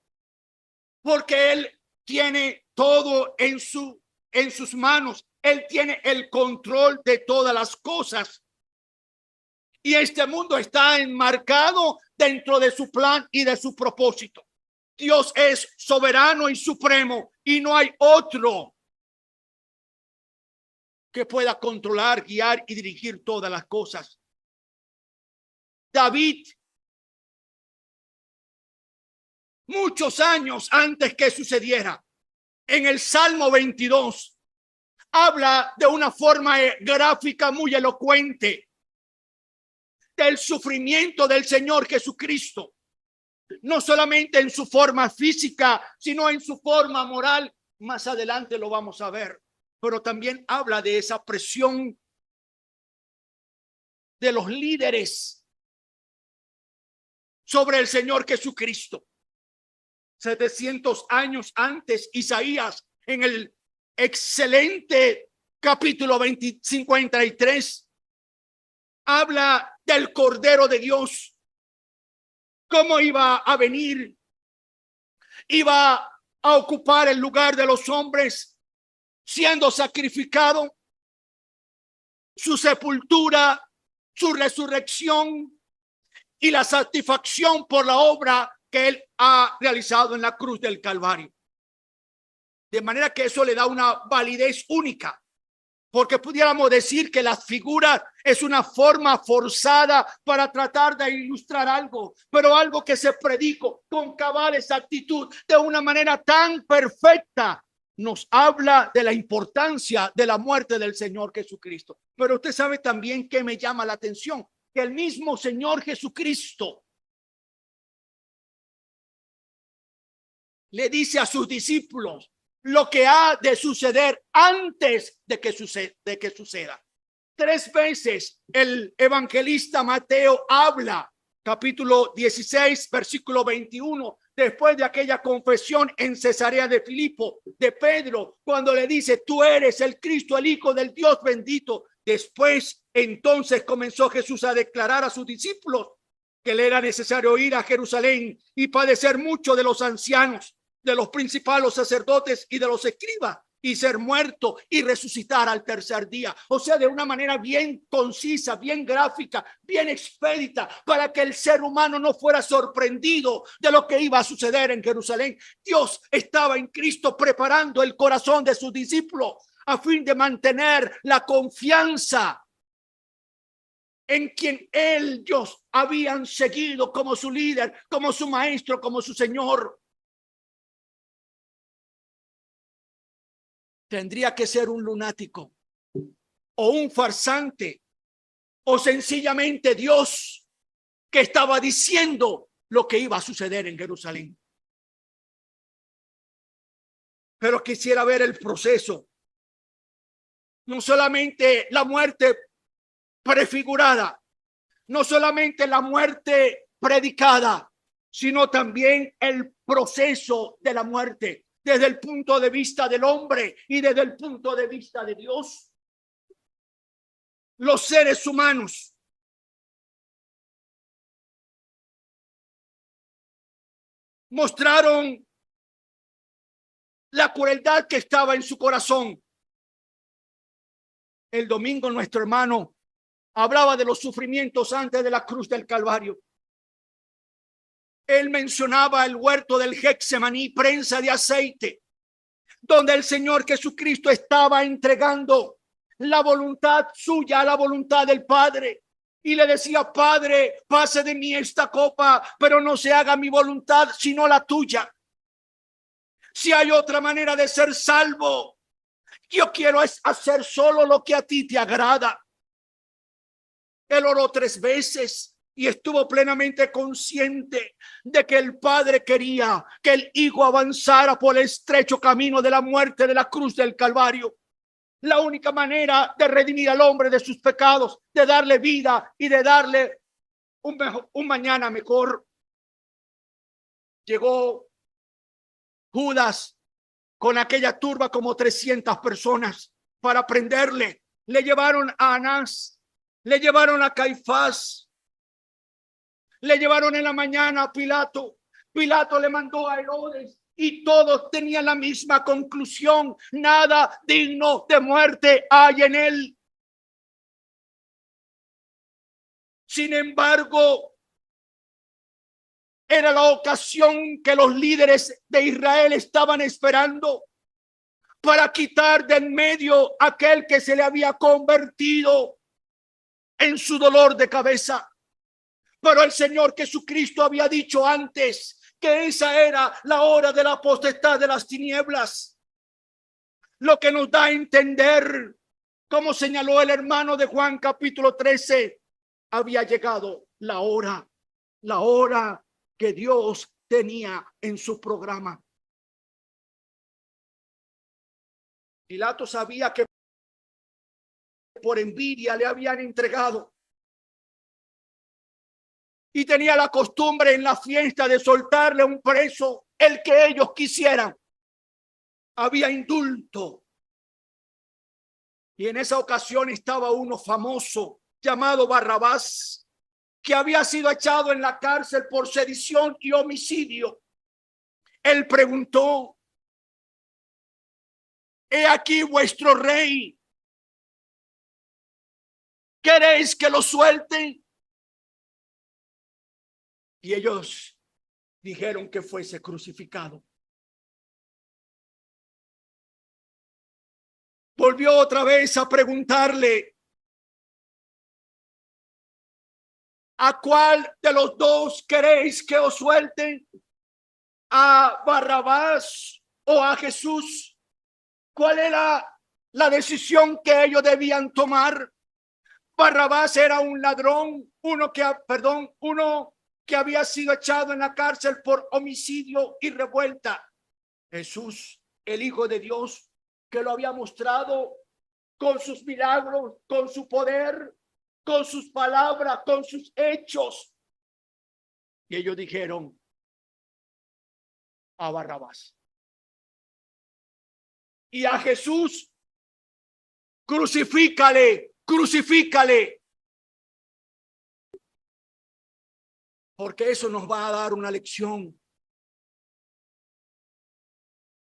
Speaker 4: porque Él tiene todo en sus manos. Él tiene el control de todas las cosas. Y este mundo está enmarcado dentro de su plan y de su propósito. Dios es soberano y supremo y no hay otro que pueda controlar, guiar y dirigir todas las cosas. David, muchos años antes que sucediera, en el Salmo 22, habla de una forma gráfica muy elocuente del sufrimiento del Señor Jesucristo, no solamente en su forma física, sino en su forma moral. Más adelante lo vamos a ver, pero también habla de esa presión de los líderes sobre el Señor Jesucristo. 700 años antes, Isaías, en el excelente capítulo 53, habla del Cordero de Dios, cómo iba a venir, iba a ocupar el lugar de los hombres, siendo sacrificado, su sepultura, su resurrección y la satisfacción por la obra que él ha realizado en la cruz del Calvario. De manera que eso le da una validez única. Porque pudiéramos decir que la figura es una forma forzada para tratar de ilustrar algo, pero algo que se predicó con cabal exactitud de una manera tan perfecta, nos habla de la importancia de la muerte del Señor Jesucristo. Pero usted sabe también que me llama la atención, que el mismo Señor Jesucristo le dice a sus discípulos lo que ha de suceder antes de que suceda. 3 veces el evangelista Mateo habla, capítulo 16, versículo 21, después de aquella confesión en Cesarea de Filipo, de Pedro, cuando le dice: tú eres el Cristo, el Hijo del Dios bendito. Después, entonces comenzó Jesús a declarar a sus discípulos que le era necesario ir a Jerusalén y padecer mucho de los ancianos, de los principales sacerdotes y de los escribas, y ser muerto y resucitar al tercer día. O sea, de una manera bien concisa, bien gráfica, bien expedita, para que el ser humano no fuera sorprendido de lo que iba a suceder en Jerusalén. Dios estaba en Cristo preparando el corazón de sus discípulos a fin de mantener la confianza en quien ellos habían seguido como su líder, como su maestro, como su Señor. Tendría que ser un lunático o un farsante o sencillamente Dios que estaba diciendo lo que iba a suceder en Jerusalén. Pero quisiera ver el proceso. No solamente la muerte prefigurada, no solamente la muerte predicada, sino también el proceso de la muerte desde el punto de vista del hombre y desde el punto de vista de Dios. Los seres humanos mostraron la crueldad que estaba en su corazón. El domingo nuestro hermano hablaba de los sufrimientos antes de la cruz del Calvario. Él mencionaba el huerto del Getsemaní, prensa de aceite, donde el Señor Jesucristo estaba entregando la voluntad suya a la voluntad del Padre. Y le decía: Padre, pase de mí esta copa, pero no se haga mi voluntad, sino la tuya. Si hay otra manera de ser salvo, yo quiero hacer solo lo que a ti te agrada. Él oró 3 veces y estuvo plenamente consciente de que el Padre quería que el Hijo avanzara por el estrecho camino de la muerte de la cruz del Calvario. La única manera de redimir al hombre de sus pecados, de darle vida y de darle un mañana mejor. Llegó Judas con aquella turba, como 300 personas, para prenderle. Le llevaron a Anás, le llevaron a Caifás, le llevaron en la mañana a Pilato. Pilato le mandó a Herodes y todos tenían la misma conclusión: nada digno de muerte hay en él. Sin embargo, era la ocasión que los líderes de Israel estaban esperando para quitar de en medio aquel que se le había convertido en su dolor de cabeza. Pero el Señor Jesucristo había dicho antes que esa era la hora de la potestad de las tinieblas, lo que nos da a entender, como señaló el hermano de Juan capítulo 13, había llegado la hora que Dios tenía en su programa. Pilato sabía que por envidia le habían entregado y tenía la costumbre en la fiesta de soltarle a un preso el que ellos quisieran. Había indulto. Y en esa ocasión estaba uno famoso llamado Barrabás, que había sido echado en la cárcel por sedición y homicidio. Él preguntó: he aquí vuestro rey, ¿queréis que lo suelten? Y ellos dijeron que fuese crucificado. Volvió otra vez a preguntarle: ¿a cuál de los dos queréis que os suelten? ¿A Barrabás o a Jesús? ¿Cuál era la decisión que ellos debían tomar? Barrabás era un ladrón, uno que había sido echado en la cárcel por homicidio y revuelta. Jesús, el Hijo de Dios, que lo había mostrado con sus milagros, con su poder, con sus palabras, con sus hechos. Y ellos dijeron: a Barrabás. Y a Jesús, crucifícale, crucifícale. Porque eso nos va a dar una lección.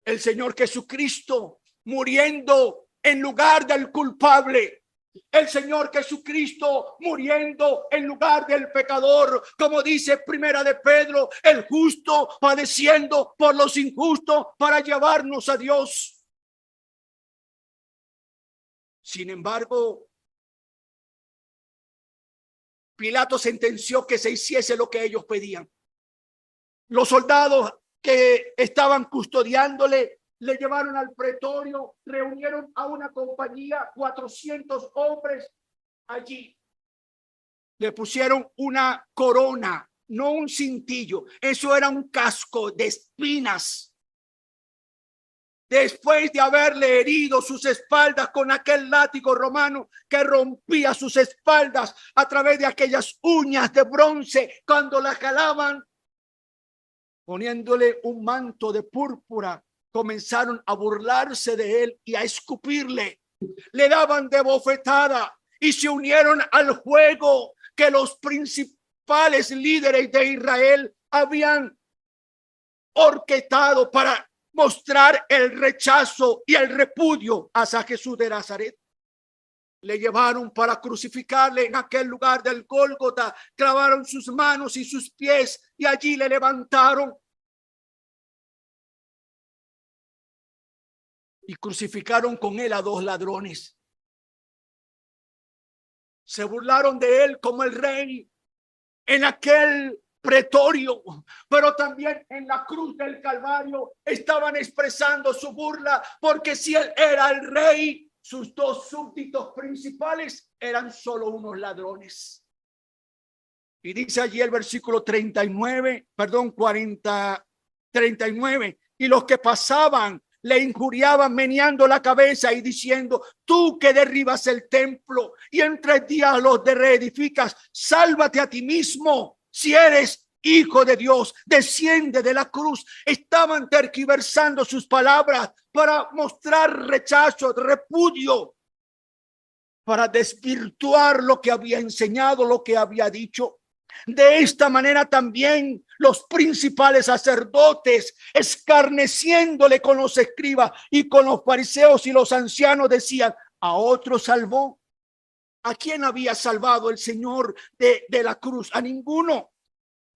Speaker 4: El Señor Jesucristo muriendo en lugar del culpable. El Señor Jesucristo muriendo en lugar del pecador, como dice Primera de Pedro, el justo padeciendo por los injustos para llevarnos a Dios. Sin embargo, Pilato sentenció que se hiciese lo que ellos pedían. Los soldados que estaban custodiándole le llevaron al pretorio, reunieron a una compañía, 400 hombres allí. Le pusieron una corona, no un cintillo, eso era un casco de espinas. Después de haberle herido sus espaldas con aquel látigo romano que rompía sus espaldas a través de aquellas uñas de bronce, cuando la jalaban, poniéndole un manto de púrpura, comenzaron a burlarse de él y a escupirle. Le daban de bofetada y se unieron al juego que los principales líderes de Israel habían orquestado para mostrar el rechazo y el repudio hacia Jesús de Nazaret. Le llevaron para crucificarle en aquel lugar del Gólgota, clavaron sus manos y sus pies y allí le levantaron y crucificaron con él a 2 ladrones. Se burlaron de él como el rey en aquel pretorio, pero también en la cruz del Calvario estaban expresando su burla, porque si él era el rey, sus 2 súbditos principales eran solo unos ladrones. Y dice allí el versículo 39, 39, y los que pasaban le injuriaban meneando la cabeza y diciendo: tú que derribas el templo y en 3 días los reedificas, sálvate a ti mismo. Si eres hijo de Dios, desciende de la cruz. Estaban tergiversando sus palabras para mostrar rechazo, repudio, para desvirtuar lo que había enseñado, lo que había dicho. De esta manera también los principales sacerdotes, escarneciéndole con los escribas y con los fariseos y los ancianos, decían: a otro salvó. ¿A quién había salvado el Señor de la cruz? A ninguno.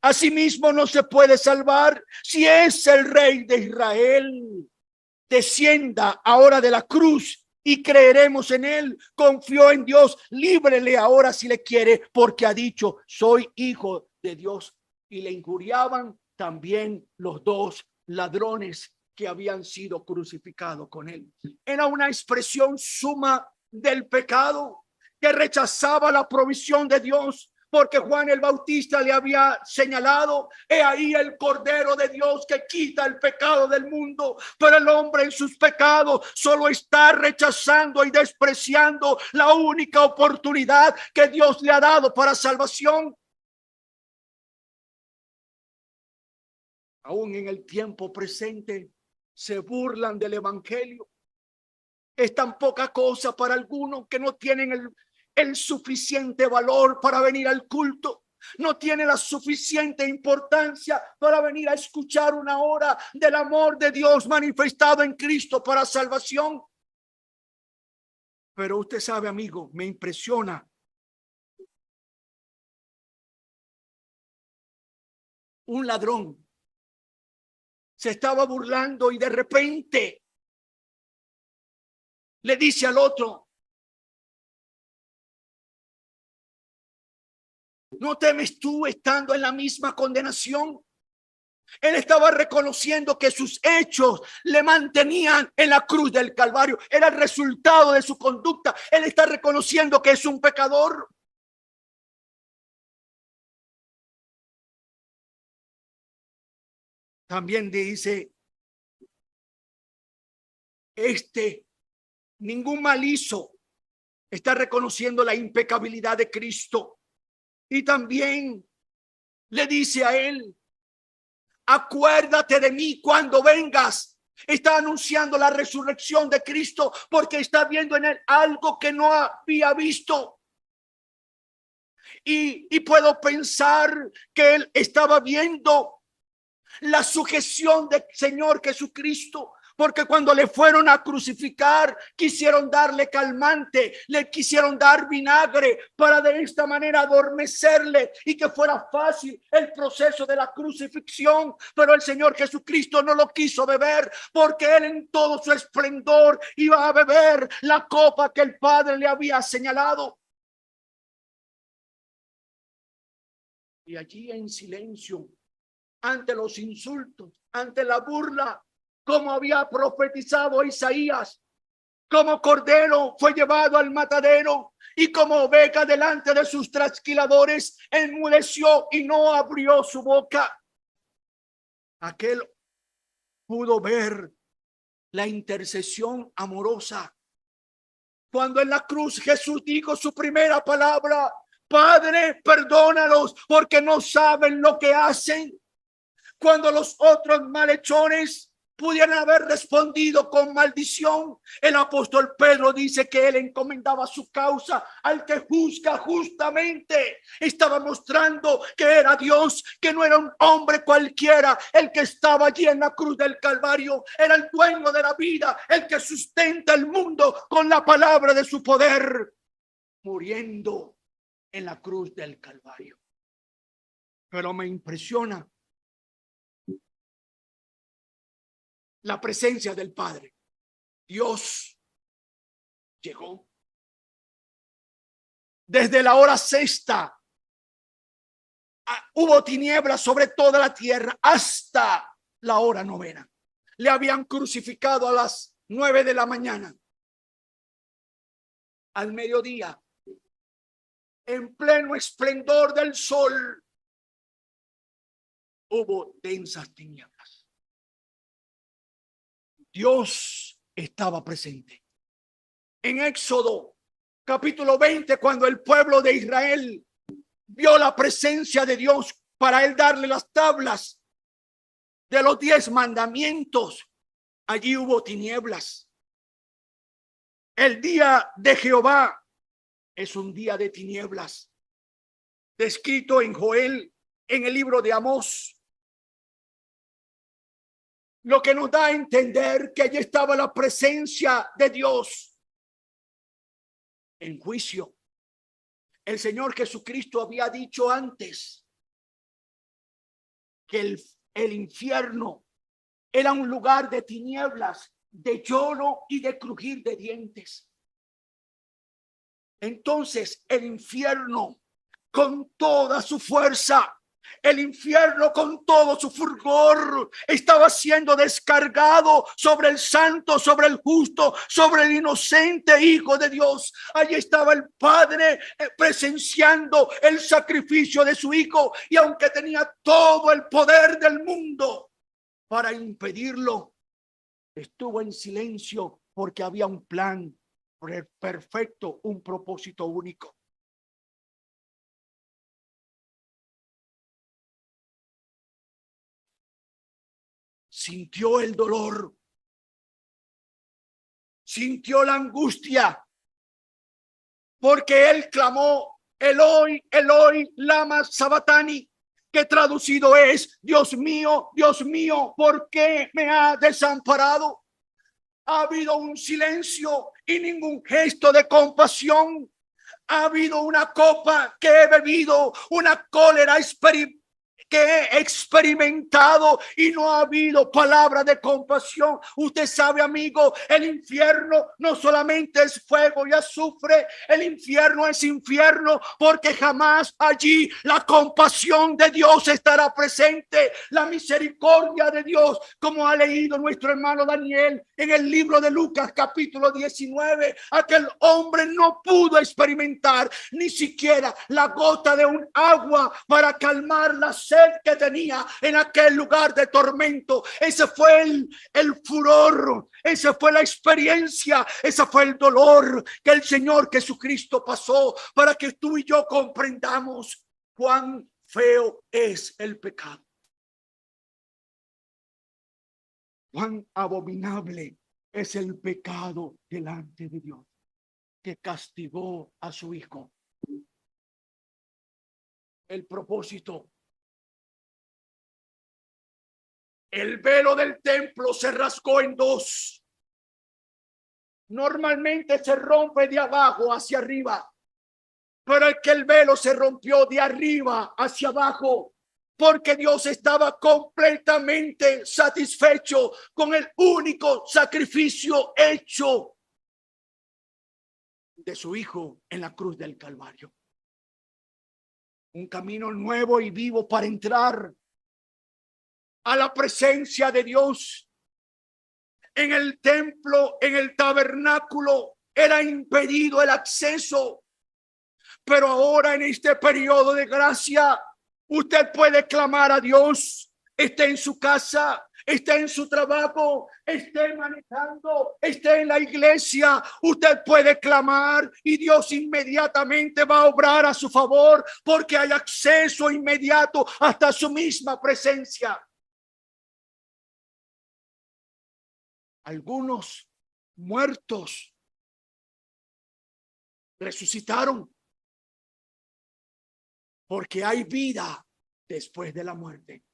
Speaker 4: Asimismo no se puede salvar. Si es el Rey de Israel, descienda ahora de la cruz y creeremos en él. Confió en Dios, líbrele ahora si le quiere, porque ha dicho: soy hijo de Dios. Y le injuriaban también los 2 ladrones que habían sido crucificados con él. Era una expresión suma del pecado, que rechazaba la provisión de Dios, porque Juan el Bautista le había señalado: he ahí el Cordero de Dios que quita el pecado del mundo. Pero el hombre en sus pecados solo está rechazando y despreciando la única oportunidad que Dios le ha dado para salvación. Aún en el tiempo presente se burlan del evangelio. Es tan poca cosa para algunos que no tienen el suficiente valor para venir al culto, no tiene la suficiente importancia para venir a escuchar una hora del amor de Dios manifestado en Cristo para salvación. Pero usted sabe, amigo, me impresiona un ladrón se estaba burlando y de repente le dice al otro: ¿no temes tú estando en la misma condenación? Él estaba reconociendo que sus hechos le mantenían en la cruz del Calvario. Era el resultado de su conducta. Él está reconociendo que es un pecador. También dice: ningún mal hizo. Está reconociendo la impecabilidad de Cristo. Y también le dice a él: acuérdate de mí cuando vengas. Está anunciando la resurrección de Cristo, porque está viendo en él algo que no había visto. Y puedo pensar que él estaba viendo la sujeción del Señor Jesucristo, porque cuando le fueron a crucificar, quisieron darle calmante, le quisieron dar vinagre para de esta manera adormecerle y que fuera fácil el proceso de la crucifixión. Pero el Señor Jesucristo no lo quiso beber, porque Él en todo su esplendor iba a beber la copa que el Padre le había señalado. Y allí en silencio, ante los insultos, ante la burla, como había profetizado Isaías, como cordero fue llevado al matadero y como oveja delante de sus trasquiladores, enmudeció y no abrió su boca. Aquel pudo ver la intercesión amorosa. Cuando en la cruz Jesús dijo su primera palabra: Padre, perdónalos porque no saben lo que hacen. Cuando los otros malhechores pudieran haber respondido con maldición, el apóstol Pedro dice que él encomendaba su causa al que juzga justamente. Estaba mostrando que era Dios, que no era un hombre cualquiera el que estaba allí en la cruz del Calvario. Era el dueño de la vida, el que sustenta el mundo con la palabra de su poder, muriendo en la cruz del Calvario. Pero me impresiona la presencia del Padre. Dios llegó desde la hora sexta. Hubo tinieblas sobre toda la tierra hasta la hora novena. Le habían crucificado a las 9 de la mañana. Al mediodía, en pleno esplendor del sol, hubo densas tinieblas. Dios estaba presente. En Éxodo capítulo 20, cuando el pueblo de Israel vio la presencia de Dios para él darle las tablas de los 10 mandamientos, allí hubo tinieblas. El día de Jehová es un día de tinieblas, descrito en Joel, en el libro de Amós. Lo que nos da a entender que allí estaba la presencia de Dios en juicio. El Señor Jesucristo había dicho antes que el infierno era un lugar de tinieblas, de lloro y de crujir de dientes. Entonces el infierno con toda su fuerza, el infierno con todo su fulgor estaba siendo descargado sobre el santo, sobre el justo, sobre el inocente Hijo de Dios. Allí estaba el Padre presenciando el sacrificio de su Hijo, y aunque tenía todo el poder del mundo para impedirlo, estuvo en silencio porque había un plan perfecto, un propósito único. Sintió el dolor, sintió la angustia, porque él clamó: Eloi, Eloi, lama sabachthani, que traducido es: Dios mío, ¿por qué me ha desamparado? Ha habido un silencio y ningún gesto de compasión. Ha habido una copa que he bebido, una cólera que he experimentado, y no ha habido palabra de compasión. Usted sabe, amigo, el infierno no solamente es fuego y azufre, el infierno es infierno porque jamás allí la compasión de Dios estará presente, la misericordia de Dios, como ha leído nuestro hermano Daniel en el libro de Lucas capítulo 19. Aquel hombre no pudo experimentar ni siquiera la gota de un agua para calmar la sed que tenía en aquel lugar de tormento. Ese fue el furor, esa fue la experiencia, ese fue el dolor que el Señor Jesucristo pasó para que tú y yo comprendamos cuán feo es el pecado, cuán abominable es el pecado delante de Dios, que castigó a su Hijo. El propósito
Speaker 5: el velo del templo se rasgó en dos. Normalmente se rompe de abajo hacia arriba, pero es que el velo se rompió de arriba hacia abajo, porque Dios estaba completamente satisfecho con el único sacrificio hecho de su Hijo en la cruz del Calvario. Un camino nuevo y vivo para entrar a la presencia de Dios. En el templo, en el tabernáculo, era impedido el acceso. Pero ahora en este periodo de gracia, usted puede clamar a Dios. Esté en su casa, esté en su trabajo, esté manejando, esté en la iglesia. Usted puede clamar y Dios inmediatamente va a obrar a su favor, porque hay acceso inmediato hasta su misma presencia. Algunos muertos resucitaron, porque hay vida después de la muerte.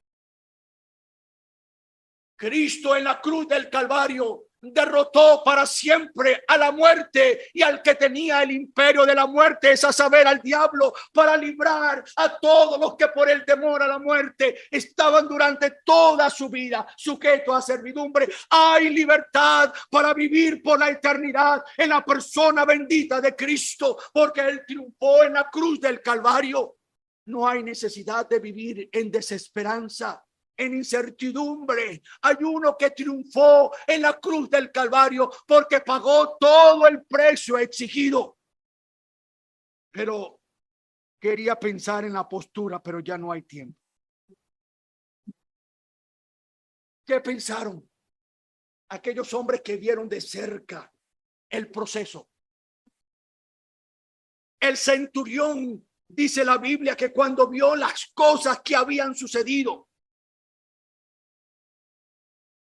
Speaker 5: Cristo en la cruz del Calvario derrotó para siempre a la muerte y al que tenía el imperio de la muerte, es a saber, al diablo, para librar a todos los que por el temor a la muerte estaban durante toda su vida sujetos a servidumbre. Hay libertad para vivir por la eternidad en la persona bendita de Cristo, porque Él triunfó en la cruz del Calvario. No hay necesidad de vivir en desesperanza, en incertidumbre. Hay uno que triunfó en la cruz del Calvario porque pagó todo el precio exigido. Pero quería pensar en la postura, pero ya no hay tiempo. ¿Qué pensaron aquellos hombres que vieron de cerca el proceso? El centurión, dice la Biblia, que cuando vio las cosas que habían sucedido,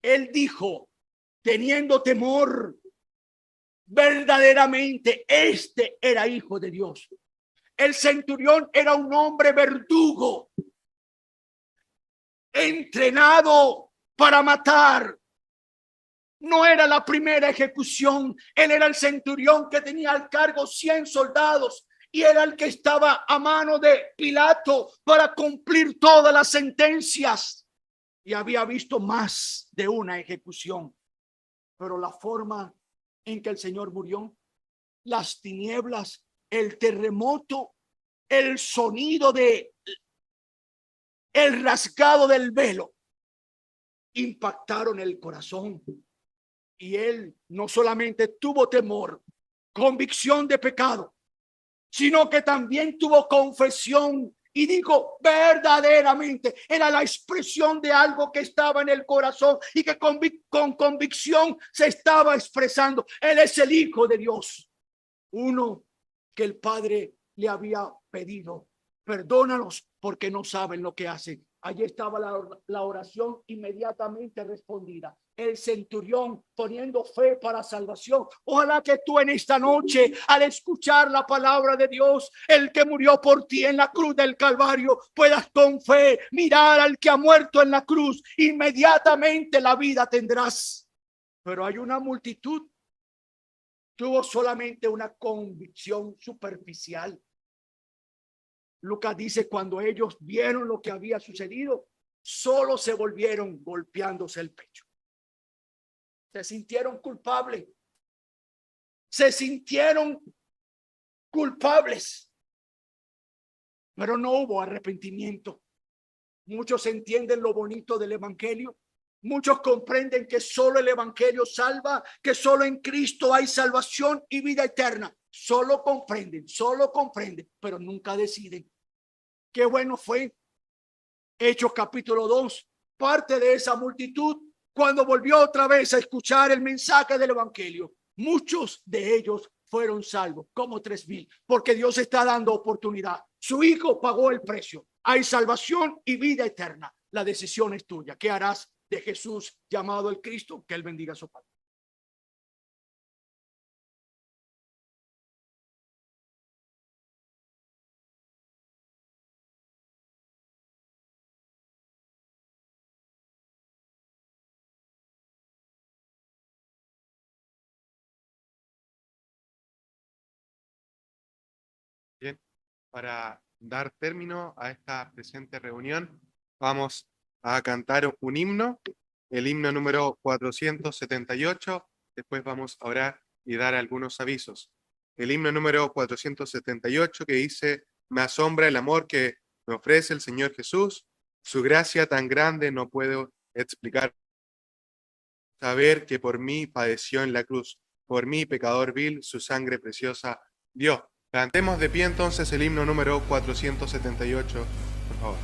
Speaker 5: él dijo, teniendo temor, verdaderamente este era hijo de Dios. El centurión era un hombre verdugo, entrenado para matar. No era la primera ejecución. Él era el centurión que tenía al cargo 100 soldados y era el que estaba a mano de Pilato para cumplir todas las sentencias. Y había visto más de una ejecución. Pero la forma en que el Señor murió, las tinieblas, el terremoto, el sonido de el rasgado del velo impactaron el corazón. Y él no solamente tuvo temor, convicción de pecado, sino que también tuvo confesión. Y dijo, verdaderamente era la expresión de algo que estaba en el corazón y que con convicción se estaba expresando. Él es el Hijo de Dios, uno que el Padre le había pedido, perdónalos porque no saben lo que hacen. Allí estaba la oración inmediatamente respondida. El centurión poniendo fe para salvación. Ojalá que tú en esta noche, al escuchar la palabra de Dios, el que murió por ti en la cruz del Calvario, puedas con fe mirar al que ha muerto en la cruz. Inmediatamente la vida tendrás. Pero hay una multitud. Tuvo solamente una convicción superficial. Lucas dice, cuando ellos vieron lo que había sucedido, solo se volvieron golpeándose el pecho. Se sintieron culpables. Se sintieron culpables. Pero no hubo arrepentimiento. Muchos entienden lo bonito del evangelio. Muchos comprenden que solo el evangelio salva, que solo en Cristo hay salvación y vida eterna. Solo comprenden, pero nunca deciden. Qué bueno fue Hechos capítulo 2, parte de esa multitud, cuando volvió otra vez a escuchar el mensaje del evangelio. Muchos de ellos fueron salvos, como 3,000, porque Dios está dando oportunidad. Su Hijo pagó el precio. Hay salvación y vida eterna. La decisión es tuya. ¿Qué harás de Jesús llamado el Cristo? Que Él bendiga a su Padre.
Speaker 1: Bien, para dar término a esta presente reunión, vamos a cantar un himno, el himno número 478, después vamos a orar y dar algunos avisos. El himno número 478 que dice: me asombra el amor que me ofrece el Señor Jesús, su gracia tan grande no puedo explicar. Saber que por mí padeció en la cruz, por mí pecador vil, su sangre preciosa dio. Cantemos de pie entonces el himno número 478, por favor.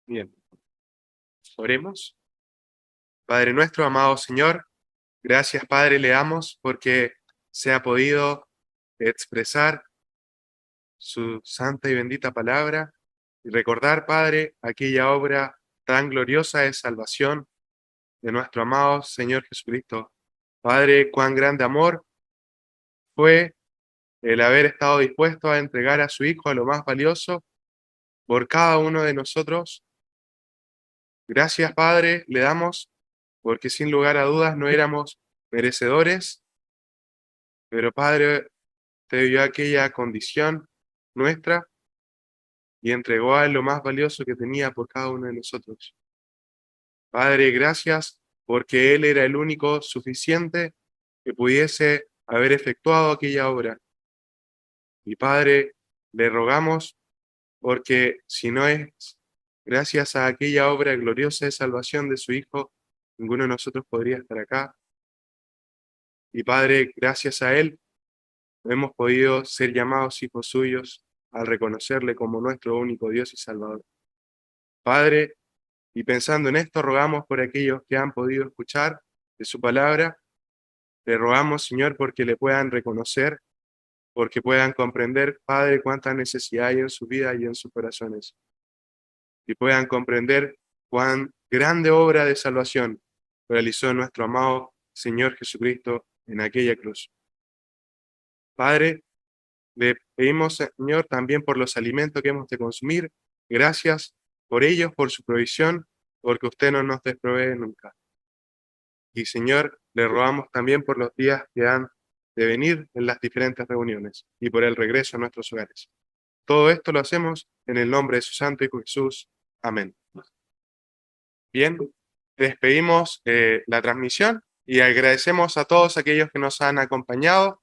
Speaker 1: Bien, oremos. Padre nuestro, amado Señor, gracias, Padre, le damos porque se ha podido expresar su santa y bendita palabra y recordar, Padre, aquella obra tan gloriosa de salvación de nuestro amado Señor Jesucristo. Padre, cuán grande amor fue el haber estado dispuesto a entregar a su Hijo, a lo más valioso, por cada uno de nosotros. Gracias, Padre, le damos, porque sin lugar a dudas no éramos merecedores, pero Padre, te dio aquella condición nuestra y entregó a lo más valioso que tenía por cada uno de nosotros. Padre, gracias porque Él era el único suficiente que pudiese haber efectuado aquella obra. Y Padre, le rogamos porque si no es gracias a aquella obra gloriosa de salvación de su Hijo, ninguno de nosotros podría estar acá. Y Padre, gracias a Él, hemos podido ser llamados hijos suyos al reconocerle como nuestro único Dios y Salvador. Padre, y pensando en esto, rogamos por aquellos que han podido escuchar de su palabra. Le rogamos, Señor, porque le puedan reconocer, porque puedan comprender, Padre, cuánta necesidad hay en su vida y en sus corazones. Y puedan comprender cuán grande obra de salvación realizó nuestro amado Señor Jesucristo en aquella cruz. Padre, le pedimos, Señor, también por los alimentos que hemos de consumir. Gracias por ellos, por su provisión, porque usted no nos desprovee nunca. Y, Señor, le rogamos también por los días que han de venir en las diferentes reuniones y por el regreso a nuestros hogares. Todo esto lo hacemos en el nombre de su Santo Hijo Jesús. Amén. Bien, despedimos la transmisión y agradecemos a todos aquellos que nos han acompañado,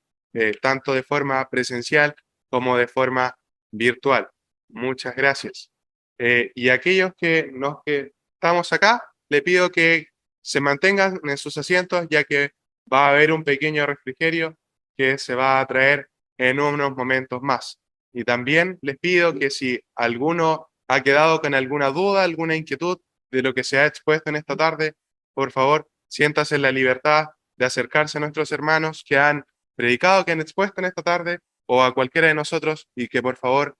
Speaker 1: tanto de forma presencial como de forma virtual. Muchas gracias. Y aquellos que estamos acá, le pido que se mantengan en sus asientos, ya que va a haber un pequeño refrigerio que se va a traer en unos momentos más. Y también les pido que si alguno ha quedado con alguna duda, alguna inquietud de lo que se ha expuesto en esta tarde, por favor, siéntase en la libertad de acercarse a nuestros hermanos que han predicado, que han expuesto en esta tarde, o a cualquiera de nosotros, y que por favor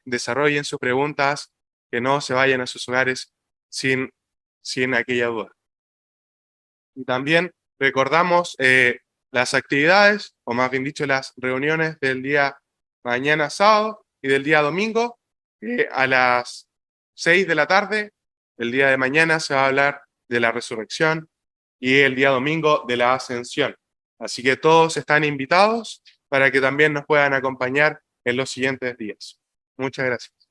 Speaker 1: desarrollen sus preguntas, que no se vayan a sus hogares sin aquella duda. Y también recordamos las actividades, o más bien dicho, las reuniones del día mañana sábado y del día domingo a las 6 de la tarde. El día de mañana se va a hablar de la resurrección y el día domingo de la ascensión. Así que todos están invitados para que también nos puedan acompañar en los siguientes días. Muchas gracias.